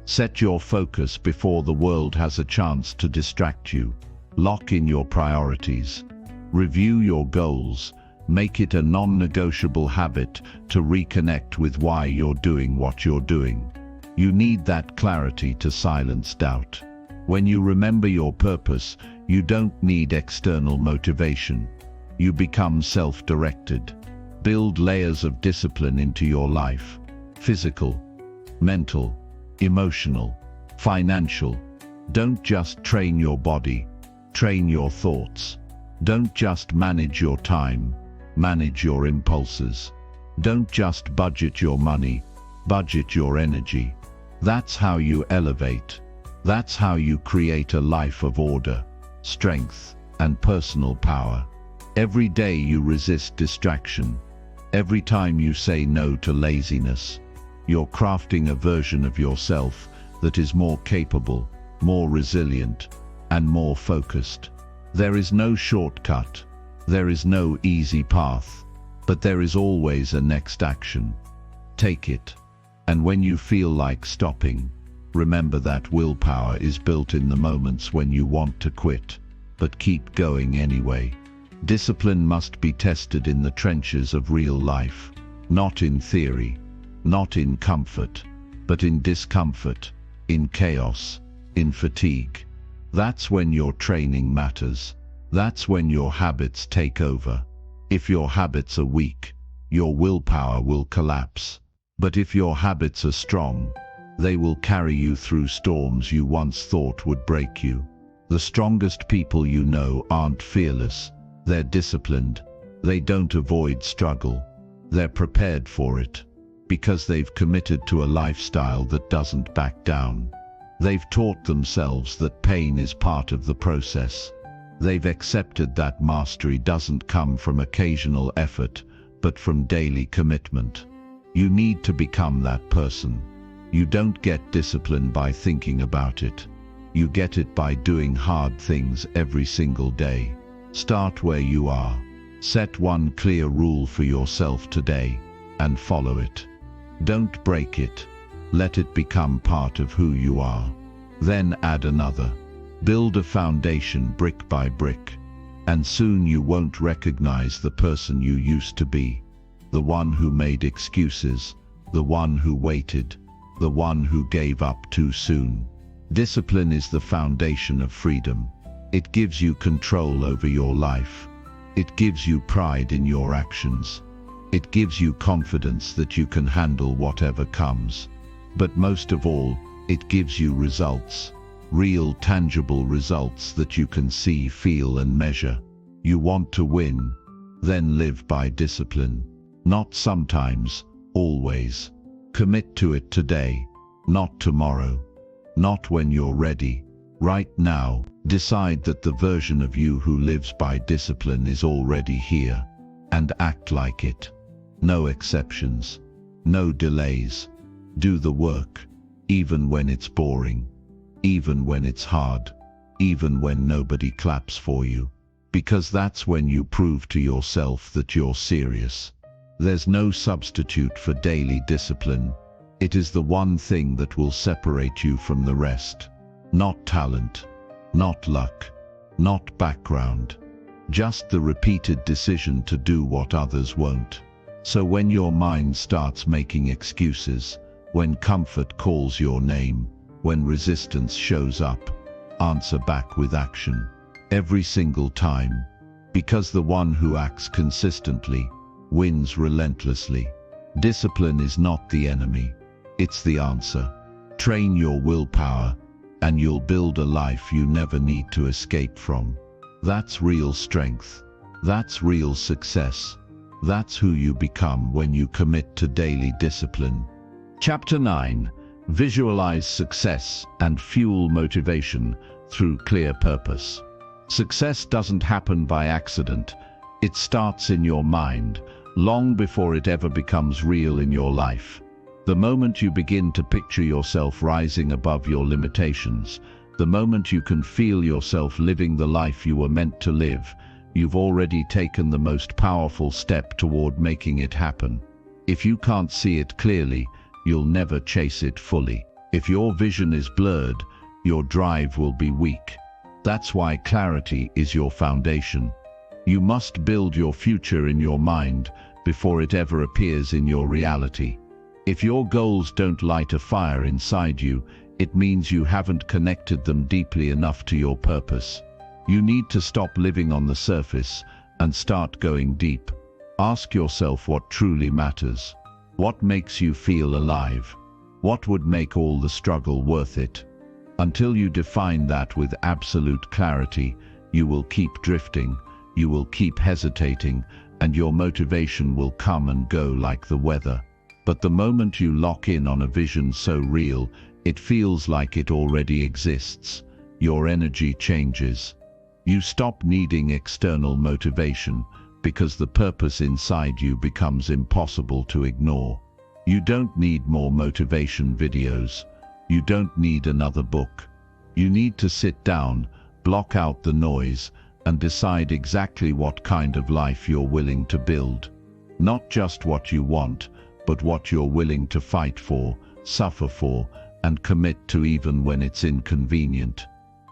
Set your focus before the world has a chance to distract you. Lock in your priorities. Review your goals. Make it a non-negotiable habit to reconnect with why you're doing what you're doing. You need that clarity to silence doubt. When you remember your purpose, you don't need external motivation. You become self-directed. Build layers of discipline into your life. Physical, mental, emotional, financial. Don't just train your body, train your thoughts. Don't just manage your time, manage your impulses. Don't just budget your money, budget your energy. That's how you elevate. That's how you create a life of order, strength, and personal power. Every day you resist distraction. Every time you say no to laziness, you're crafting a version of yourself that is more capable, more resilient, and more focused. There is no shortcut. There is no easy path. But there is always a next action. Take it. And when you feel like stopping, remember that willpower is built in the moments when you want to quit, but keep going anyway. Discipline must be tested in the trenches of real life, not in theory, not in comfort, but in discomfort, in chaos, in fatigue. That's when your training matters. That's when your habits take over. If your habits are weak, your willpower will collapse. But if your habits are strong, they will carry you through storms you once thought would break you. The strongest people you know aren't fearless. They're disciplined. They don't avoid struggle. They're prepared for it, because they've committed to a lifestyle that doesn't back down. They've taught themselves that pain is part of the process. They've accepted that mastery doesn't come from occasional effort, but from daily commitment. You need to become that person. You don't get discipline by thinking about it. You get it by doing hard things every single day. Start where you are. Set one clear rule for yourself today, and follow it. Don't break it. Let it become part of who you are. Then add another. Build a foundation brick by brick, and soon you won't recognize the person you used to be. The one who made excuses, the one who waited, the one who gave up too soon. Discipline is the foundation of freedom. It gives you control over your life. It gives you pride in your actions. It gives you confidence that you can handle whatever comes. But most of all, it gives you results. Real, tangible results that you can see, feel, and measure. You want to win? Then live by discipline. Not sometimes, always. Commit to it today, not tomorrow. Not when you're ready. Right now, decide that the version of you who lives by discipline is already here, and act like it. No exceptions. No delays. Do the work, even when it's boring, even when it's hard, even when nobody claps for you. Because that's when you prove to yourself that you're serious. There's no substitute for daily discipline. It is the one thing that will separate you from the rest. Not talent, not luck, not background. Just the repeated decision to do what others won't. So when your mind starts making excuses, when comfort calls your name, when resistance shows up, answer back with action. Every single time. Because the one who acts consistently wins relentlessly. Discipline is not the enemy. It's the answer. Train your willpower, and you'll build a life you never need to escape from. That's real strength. That's real success. That's who you become when you commit to daily discipline. Chapter 9. Visualize success and fuel motivation through clear purpose. Success doesn't happen by accident. It starts in your mind, long before it ever becomes real in your life. The moment you begin to picture yourself rising above your limitations, the moment you can feel yourself living the life you were meant to live, you've already taken the most powerful step toward making it happen. If you can't see it clearly, you'll never chase it fully. If your vision is blurred, your drive will be weak. That's why clarity is your foundation. You must build your future in your mind before it ever appears in your reality. If your goals don't light a fire inside you, it means you haven't connected them deeply enough to your purpose. You need to stop living on the surface and start going deep. Ask yourself what truly matters. What makes you feel alive? What would make all the struggle worth it? Until you define that with absolute clarity, you will keep drifting, you will keep hesitating, and your motivation will come and go like the weather. But the moment you lock in on a vision so real, it feels like it already exists. Your energy changes. You stop needing external motivation because the purpose inside you becomes impossible to ignore. You don't need more motivation videos. You don't need another book. You need to sit down, block out the noise, and decide exactly what kind of life you're willing to build. Not just what you want, but what you're willing to fight for, suffer for, and commit to even when it's inconvenient.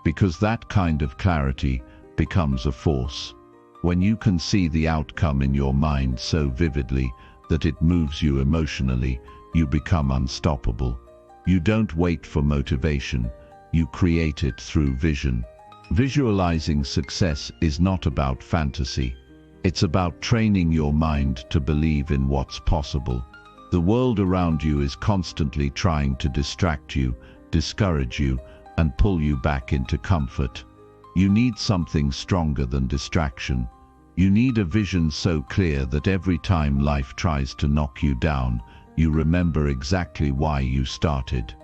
Because that kind of clarity becomes a force. When you can see the outcome in your mind so vividly that it moves you emotionally, you become unstoppable. You don't wait for motivation, you create it through vision. Visualizing success is not about fantasy. It's about training your mind to believe in what's possible. The world around you is constantly trying to distract you, discourage you, and pull you back into comfort. You need something stronger than distraction. You need a vision so clear that every time life tries to knock you down, you remember exactly why you started.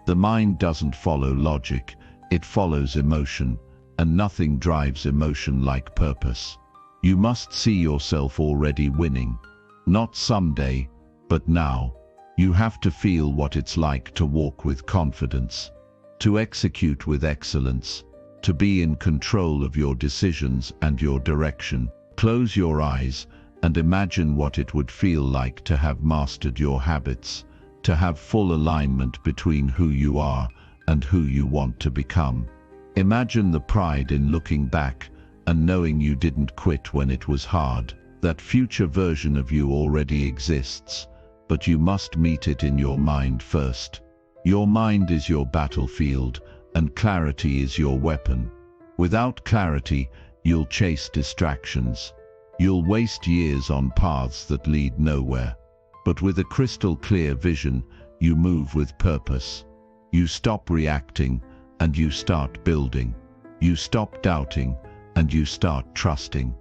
The mind doesn't follow logic, it follows emotion, and nothing drives emotion like purpose. You must see yourself already winning. Not someday, but now. You have to feel what it's like to walk with confidence, to execute with excellence, to be in control of your decisions and your direction. Close your eyes and imagine what it would feel like to have mastered your habits, to have full alignment between who you are and who you want to become. Imagine the pride in looking back and knowing you didn't quit when it was hard. That future version of you already exists, but you must meet it in your mind first. Your mind is your battlefield, and clarity is your weapon. Without clarity, you'll chase distractions. You'll waste years on paths that lead nowhere. But with a crystal clear vision, you move with purpose. You stop reacting, and you start building. You stop doubting, and you start trusting.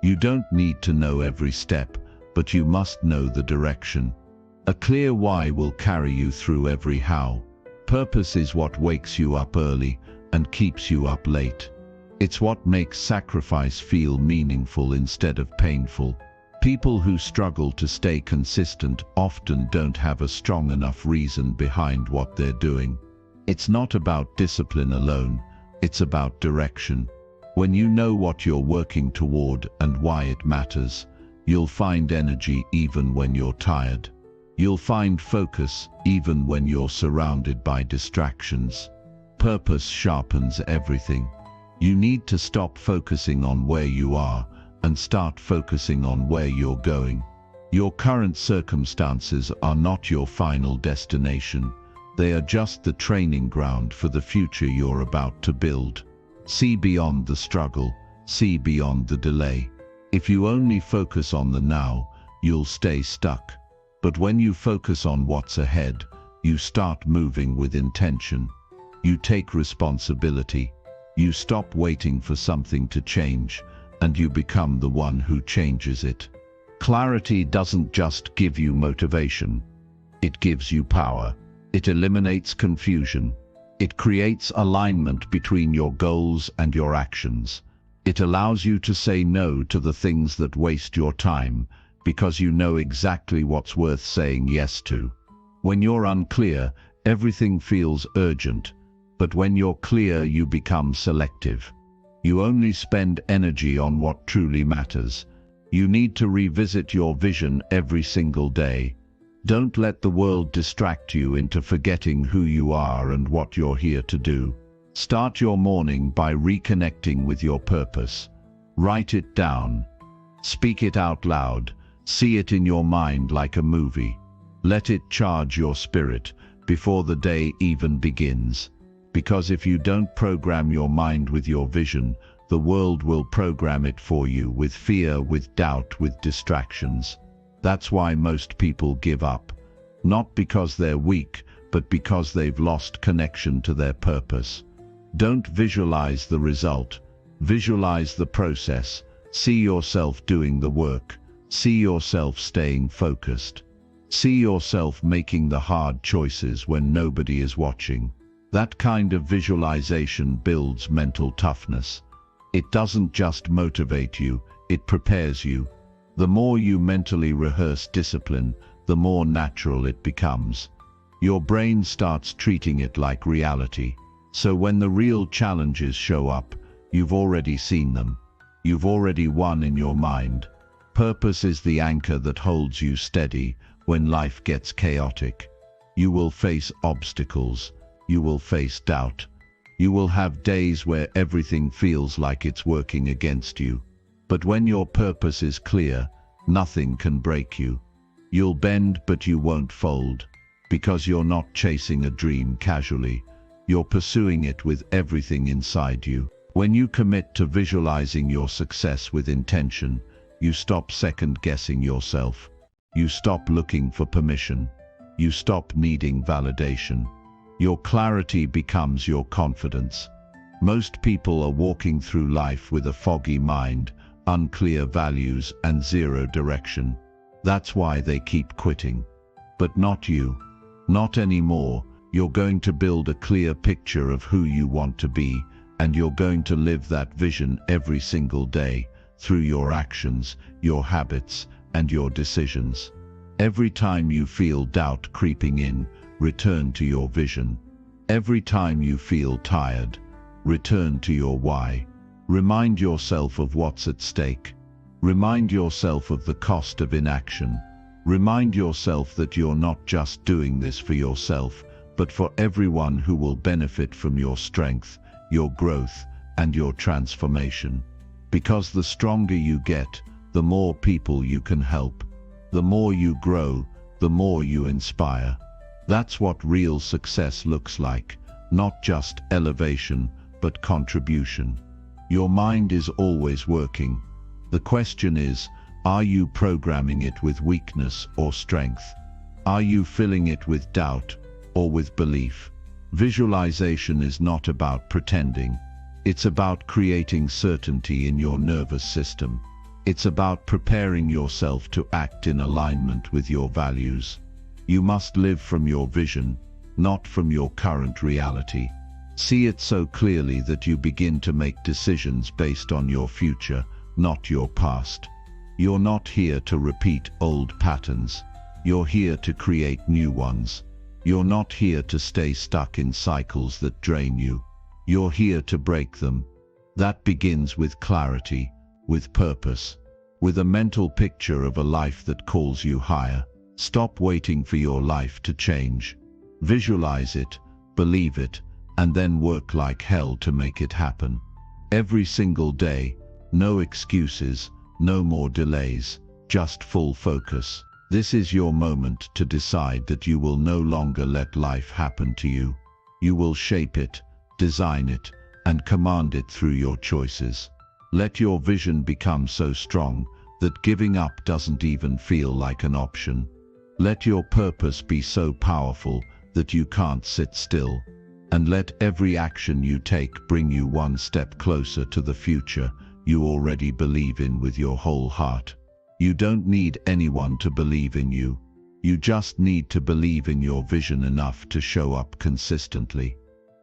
You don't need to know every step, but you must know the direction. A clear why will carry you through every how. Purpose is what wakes you up early and keeps you up late. It's what makes sacrifice feel meaningful instead of painful. People who struggle to stay consistent often don't have a strong enough reason behind what they're doing. It's not about discipline alone, it's about direction. When you know what you're working toward and why it matters, you'll find energy even when you're tired. You'll find focus even when you're surrounded by distractions. Purpose sharpens everything. You need to stop focusing on where you are and start focusing on where you're going. Your current circumstances are not your final destination. They are just the training ground for the future you're about to build. See beyond the struggle, see beyond the delay. If you only focus on the now, you'll stay stuck. But when you focus on what's ahead, you start moving with intention. You take responsibility. You stop waiting for something to change, and you become the one who changes it. Clarity doesn't just give you motivation. It gives you power. It eliminates confusion. It creates alignment between your goals and your actions. It allows you to say no to the things that waste your time, because you know exactly what's worth saying yes to. When you're unclear, everything feels urgent. But when you're clear, you become selective. You only spend energy on what truly matters. You need to revisit your vision every single day. Don't let the world distract you into forgetting who you are and what you're here to do. Start your morning by reconnecting with your purpose. Write it down. Speak it out loud. See it in your mind like a movie. Let it charge your spirit before the day even begins. Because if you don't program your mind with your vision, the world will program it for you with fear, with doubt, with distractions. That's why most people give up. Not because they're weak, but because they've lost connection to their purpose. Don't visualize the result. Visualize the process. See yourself doing the work. See yourself staying focused. See yourself making the hard choices when nobody is watching. That kind of visualization builds mental toughness. It doesn't just motivate you, it prepares you. The more you mentally rehearse discipline, the more natural it becomes. Your brain starts treating it like reality. So when the real challenges show up, you've already seen them. You've already won in your mind. Purpose is the anchor that holds you steady when life gets chaotic. You will face obstacles. You will face doubt. You will have days where everything feels like it's working against you. But when your purpose is clear, nothing can break you. You'll bend, but you won't fold, because you're not chasing a dream casually. You're pursuing it with everything inside you. When you commit to visualizing your success with intention, you stop second-guessing yourself. You stop looking for permission. You stop needing validation. Your clarity becomes your confidence. Most people are walking through life with a foggy mind, unclear values, and zero direction. That's why they keep quitting. But not you. Not anymore. You're going to build a clear picture of who you want to be, and you're going to live that vision every single day, through your actions, your habits, and your decisions. Every time you feel doubt creeping in, return to your vision. Every time you feel tired, return to your why. Remind yourself of what's at stake. Remind yourself of the cost of inaction. Remind yourself that you're not just doing this for yourself, but for everyone who will benefit from your strength, your growth, and your transformation. Because the stronger you get, the more people you can help. The more you grow, the more you inspire. That's what real success looks like, not just elevation, but contribution. Your mind is always working. The question is, are you programming it with weakness or strength? Are you filling it with doubt or with belief? Visualization is not about pretending. It's about creating certainty in your nervous system. It's about preparing yourself to act in alignment with your values. You must live from your vision, not from your current reality. See it so clearly that you begin to make decisions based on your future, not your past. You're not here to repeat old patterns. You're here to create new ones. You're not here to stay stuck in cycles that drain you. You're here to break them. That begins with clarity, with purpose, with a mental picture of a life that calls you higher. Stop waiting for your life to change. Visualize it, believe it, and then work like hell to make it happen. Every single day, no excuses, no more delays, just full focus. This is your moment to decide that you will no longer let life happen to you. You will shape it, design it, and command it through your choices. Let your vision become so strong that giving up doesn't even feel like an option. Let your purpose be so powerful that you can't sit still. And let every action you take bring you one step closer to the future you already believe in with your whole heart. You don't need anyone to believe in you. You just need to believe in your vision enough to show up consistently.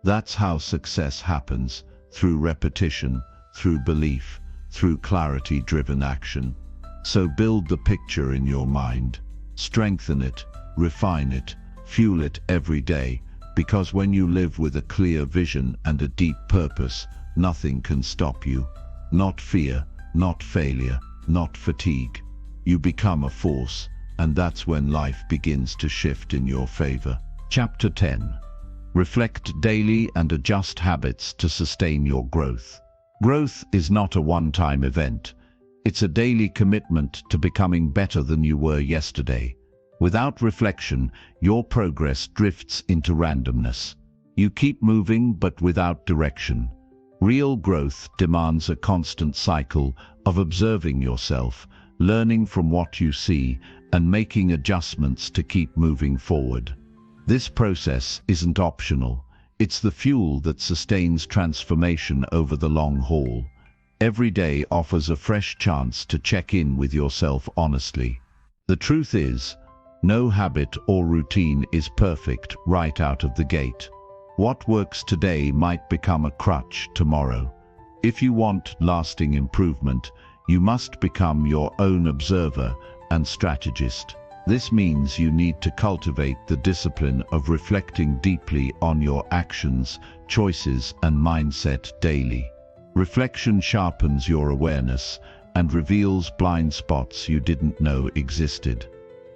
That's how success happens, through repetition, through belief, through clarity-driven action. So build the picture in your mind. Strengthen it, refine it, fuel it every day, because when you live with a clear vision and a deep purpose, nothing can stop you. Not fear, not failure, not fatigue. You become a force, and that's when life begins to shift in your favor. Chapter 10. Reflect daily and adjust habits to sustain your growth. Growth is not a one-time event. It's a daily commitment to becoming better than you were yesterday. Without reflection, your progress drifts into randomness. You keep moving but without direction. Real growth demands a constant cycle of observing yourself, learning from what you see, and making adjustments to keep moving forward. This process isn't optional. It's the fuel that sustains transformation over the long haul. Every day offers a fresh chance to check in with yourself honestly. The truth is, no habit or routine is perfect right out of the gate. What works today might become a crutch tomorrow. If you want lasting improvement, you must become your own observer and strategist. This means you need to cultivate the discipline of reflecting deeply on your actions, choices, and mindset daily. Reflection sharpens your awareness and reveals blind spots you didn't know existed.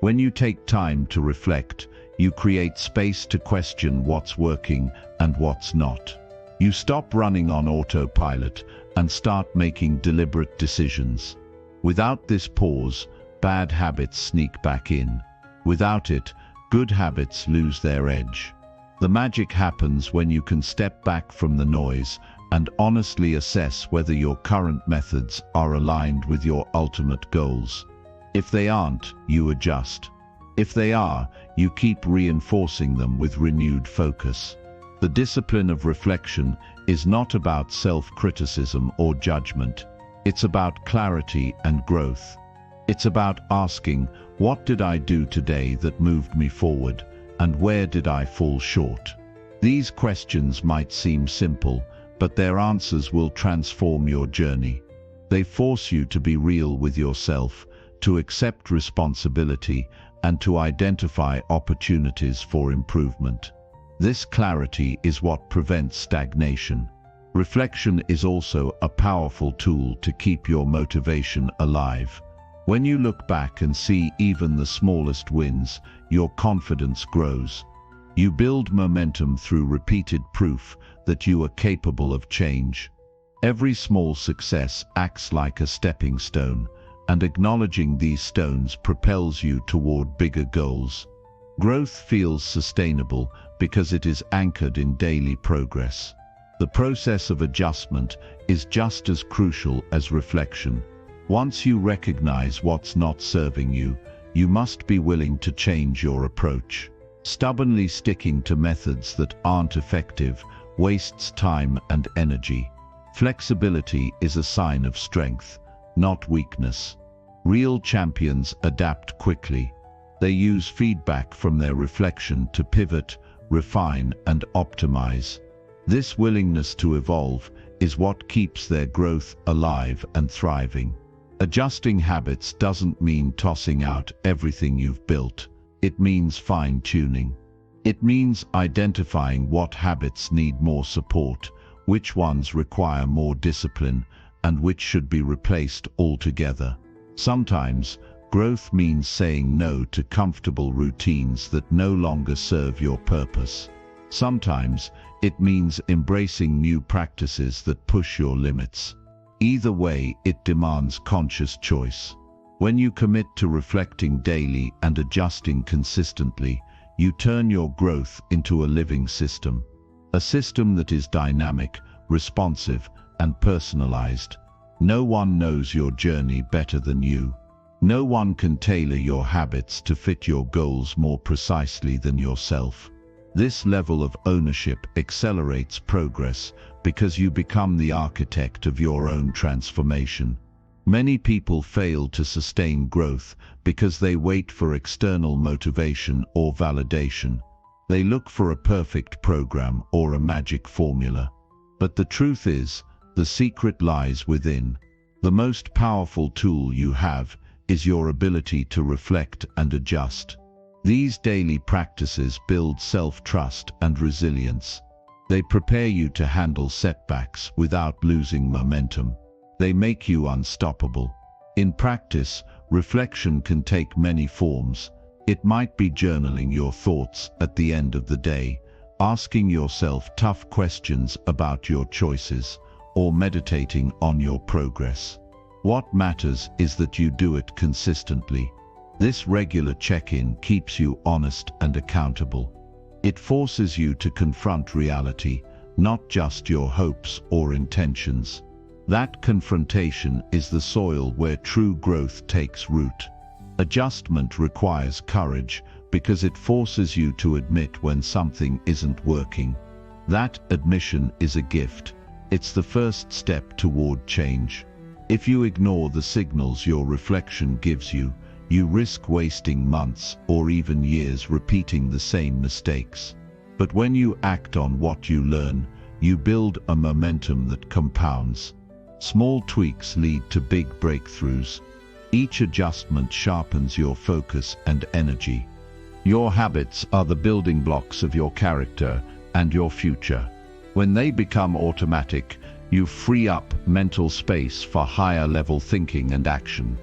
When you take time to reflect, you create space to question what's working and what's not. You stop running on autopilot and start making deliberate decisions. Without this pause, bad habits sneak back in. Without it, good habits lose their edge. The magic happens when you can step back from the noise and honestly assess whether your current methods are aligned with your ultimate goals. If they aren't, you adjust. If they are, you keep reinforcing them with renewed focus. The discipline of reflection is not about self-criticism or judgment. It's about clarity and growth. It's about asking, what did I do today that moved me forward, and where did I fall short? These questions might seem simple, but their answers will transform your journey. They force you to be real with yourself, to accept responsibility, and to identify opportunities for improvement. This clarity is what prevents stagnation. Reflection is also a powerful tool to keep your motivation alive. When you look back and see even the smallest wins, your confidence grows. You build momentum through repeated proof that you are capable of change. Every small success acts like a stepping stone, and acknowledging these stones propels you toward bigger goals. Growth feels sustainable because it is anchored in daily progress. The process of adjustment is just as crucial as reflection. Once you recognize what's not serving you, you must be willing to change your approach. Stubbornly sticking to methods that aren't effective wastes time and energy. Flexibility is a sign of strength, not weakness. Real champions adapt quickly. They use feedback from their reflection to pivot, refine, and optimize. This willingness to evolve is what keeps their growth alive and thriving. Adjusting habits doesn't mean tossing out everything you've built. It means fine-tuning. It means identifying what habits need more support, which ones require more discipline, and which should be replaced altogether. Sometimes, growth means saying no to comfortable routines that no longer serve your purpose. Sometimes, it means embracing new practices that push your limits. Either way, it demands conscious choice. When you commit to reflecting daily and adjusting consistently, you turn your growth into a living system. A system that is dynamic, responsive, and personalized. No one knows your journey better than you. No one can tailor your habits to fit your goals more precisely than yourself. This level of ownership accelerates progress because you become the architect of your own transformation. Many people fail to sustain growth because they wait for external motivation or validation. They look for a perfect program or a magic formula. But the truth is, the secret lies within. The most powerful tool you have is your ability to reflect and adjust. These daily practices build self-trust and resilience. They prepare you to handle setbacks without losing momentum. They make you unstoppable. In practice, reflection can take many forms. It might be journaling your thoughts at the end of the day, asking yourself tough questions about your choices, or meditating on your progress. What matters is that you do it consistently. This regular check-in keeps you honest and accountable. It forces you to confront reality, not just your hopes or intentions. That confrontation is the soil where true growth takes root. Adjustment requires courage because it forces you to admit when something isn't working. That admission is a gift. It's the first step toward change. If you ignore the signals your reflection gives you, you risk wasting months or even years repeating the same mistakes. But when you act on what you learn, you build a momentum that compounds. Small tweaks lead to big breakthroughs. Each adjustment sharpens your focus and energy. Your habits are the building blocks of your character and your future. When they become automatic, you free up mental space for higher level thinking and action.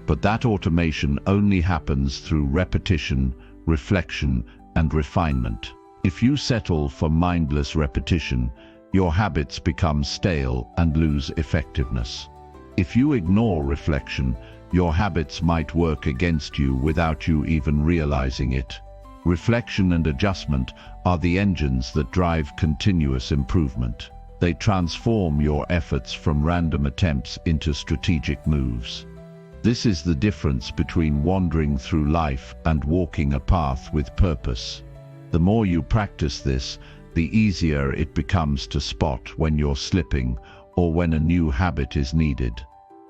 But that automation only happens through repetition, reflection, and refinement. If you settle for mindless repetition, your habits become stale and lose effectiveness. If you ignore reflection, your habits might work against you without you even realizing it. Reflection and adjustment are the engines that drive continuous improvement. They transform your efforts from random attempts into strategic moves. This is the difference between wandering through life and walking a path with purpose. The more you practice this, the easier it becomes to spot when you're slipping or when a new habit is needed.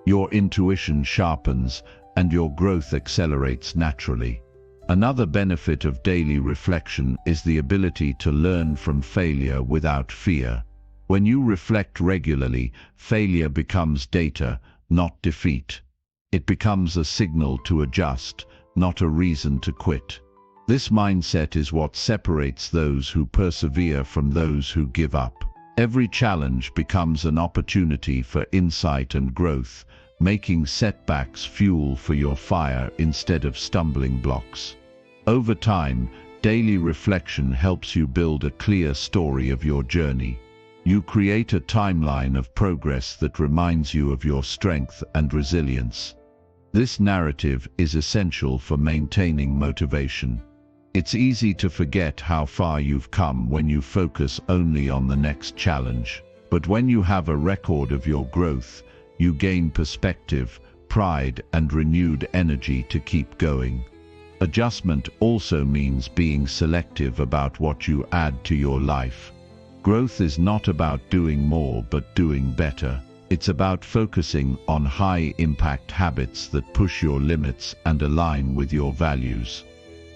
Your intuition sharpens and your growth accelerates naturally. Another benefit of daily reflection is the ability to learn from failure without fear. When you reflect regularly, failure becomes data, not defeat. It becomes a signal to adjust, not a reason to quit. This mindset is what separates those who persevere from those who give up. Every challenge becomes an opportunity for insight and growth, making setbacks fuel for your fire instead of stumbling blocks. Over time, daily reflection helps you build a clear story of your journey. You create a timeline of progress that reminds you of your strength and resilience. This narrative is essential for maintaining motivation. It's easy to forget how far you've come when you focus only on the next challenge. But when you have a record of your growth, you gain perspective, pride, and renewed energy to keep going. Adjustment also means being selective about what you add to your life. Growth is not about doing more but doing better. It's about focusing on high-impact habits that push your limits and align with your values.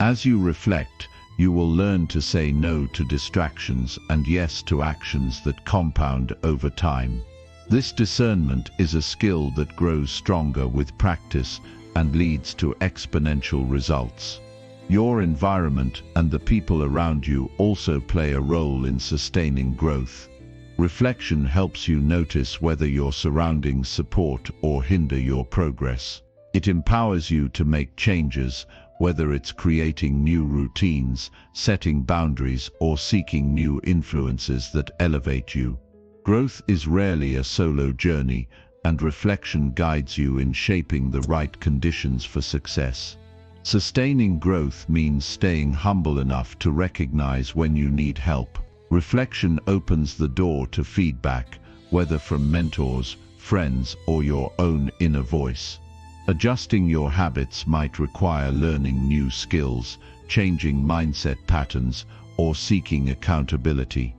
As you reflect, you will learn to say no to distractions and yes to actions that compound over time. This discernment is a skill that grows stronger with practice and leads to exponential results. Your environment and the people around you also play a role in sustaining growth. Reflection helps you notice whether your surroundings support or hinder your progress. It empowers you to make changes, whether it's creating new routines, setting boundaries, or seeking new influences that elevate you. Growth is rarely a solo journey, and reflection guides you in shaping the right conditions for success. Sustaining growth means staying humble enough to recognize when you need help. Reflection opens the door to feedback, whether from mentors, friends, or your own inner voice. Adjusting your habits might require learning new skills, changing mindset patterns, or seeking accountability.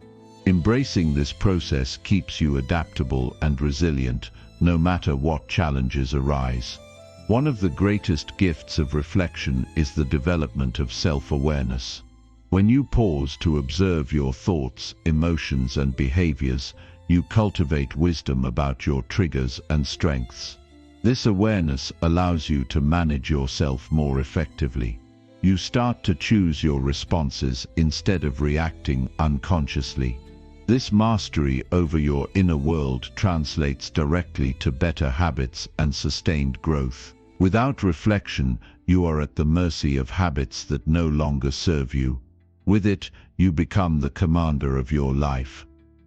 Embracing this process keeps you adaptable and resilient, no matter what challenges arise. One of the greatest gifts of reflection is the development of self-awareness. When you pause to observe your thoughts, emotions, and behaviors, you cultivate wisdom about your triggers and strengths. This awareness allows you to manage yourself more effectively. You start to choose your responses instead of reacting unconsciously. This mastery over your inner world translates directly to better habits and sustained growth. Without reflection, you are at the mercy of habits that no longer serve you. With it, you become the commander of your life.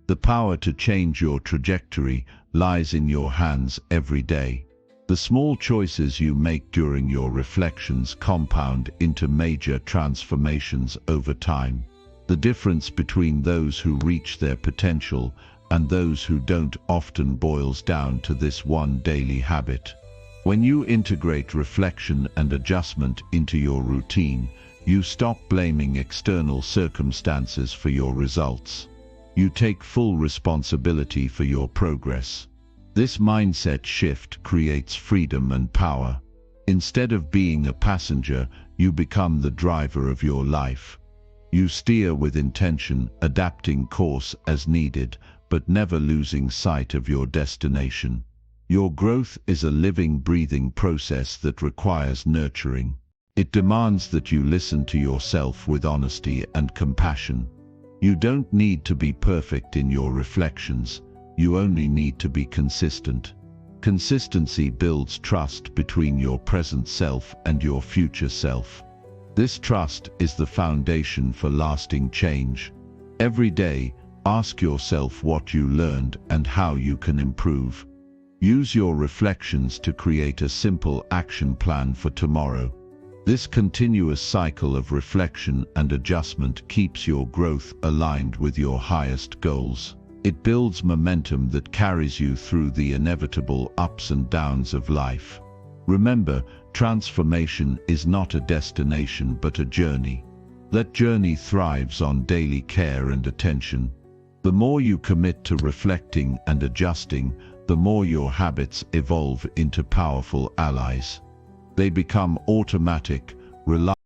The power to change your trajectory lies in your hands every day. The small choices you make during your reflections compound into major transformations over time. The difference between those who reach their potential and those who don't often boils down to this one daily habit. When you integrate reflection and adjustment into your routine, you stop blaming external circumstances for your results. You take full responsibility for your progress. This mindset shift creates freedom and power. Instead of being a passenger, you become the driver of your life. You steer with intention, adapting course as needed, but never losing sight of your destination. Your growth is a living, breathing process that requires nurturing. It demands that you listen to yourself with honesty and compassion. You don't need to be perfect in your reflections. You only need to be consistent. Consistency builds trust between your present self and your future self. This trust is the foundation for lasting change. Every day, ask yourself what you learned and how you can improve. Use your reflections to create a simple action plan for tomorrow. This continuous cycle of reflection and adjustment keeps your growth aligned with your highest goals. It builds momentum that carries you through the inevitable ups and downs of life. Remember, transformation is not a destination but a journey. That journey thrives on daily care and attention. The more you commit to reflecting and adjusting, the more your habits evolve into powerful allies. They become automatic, reliable,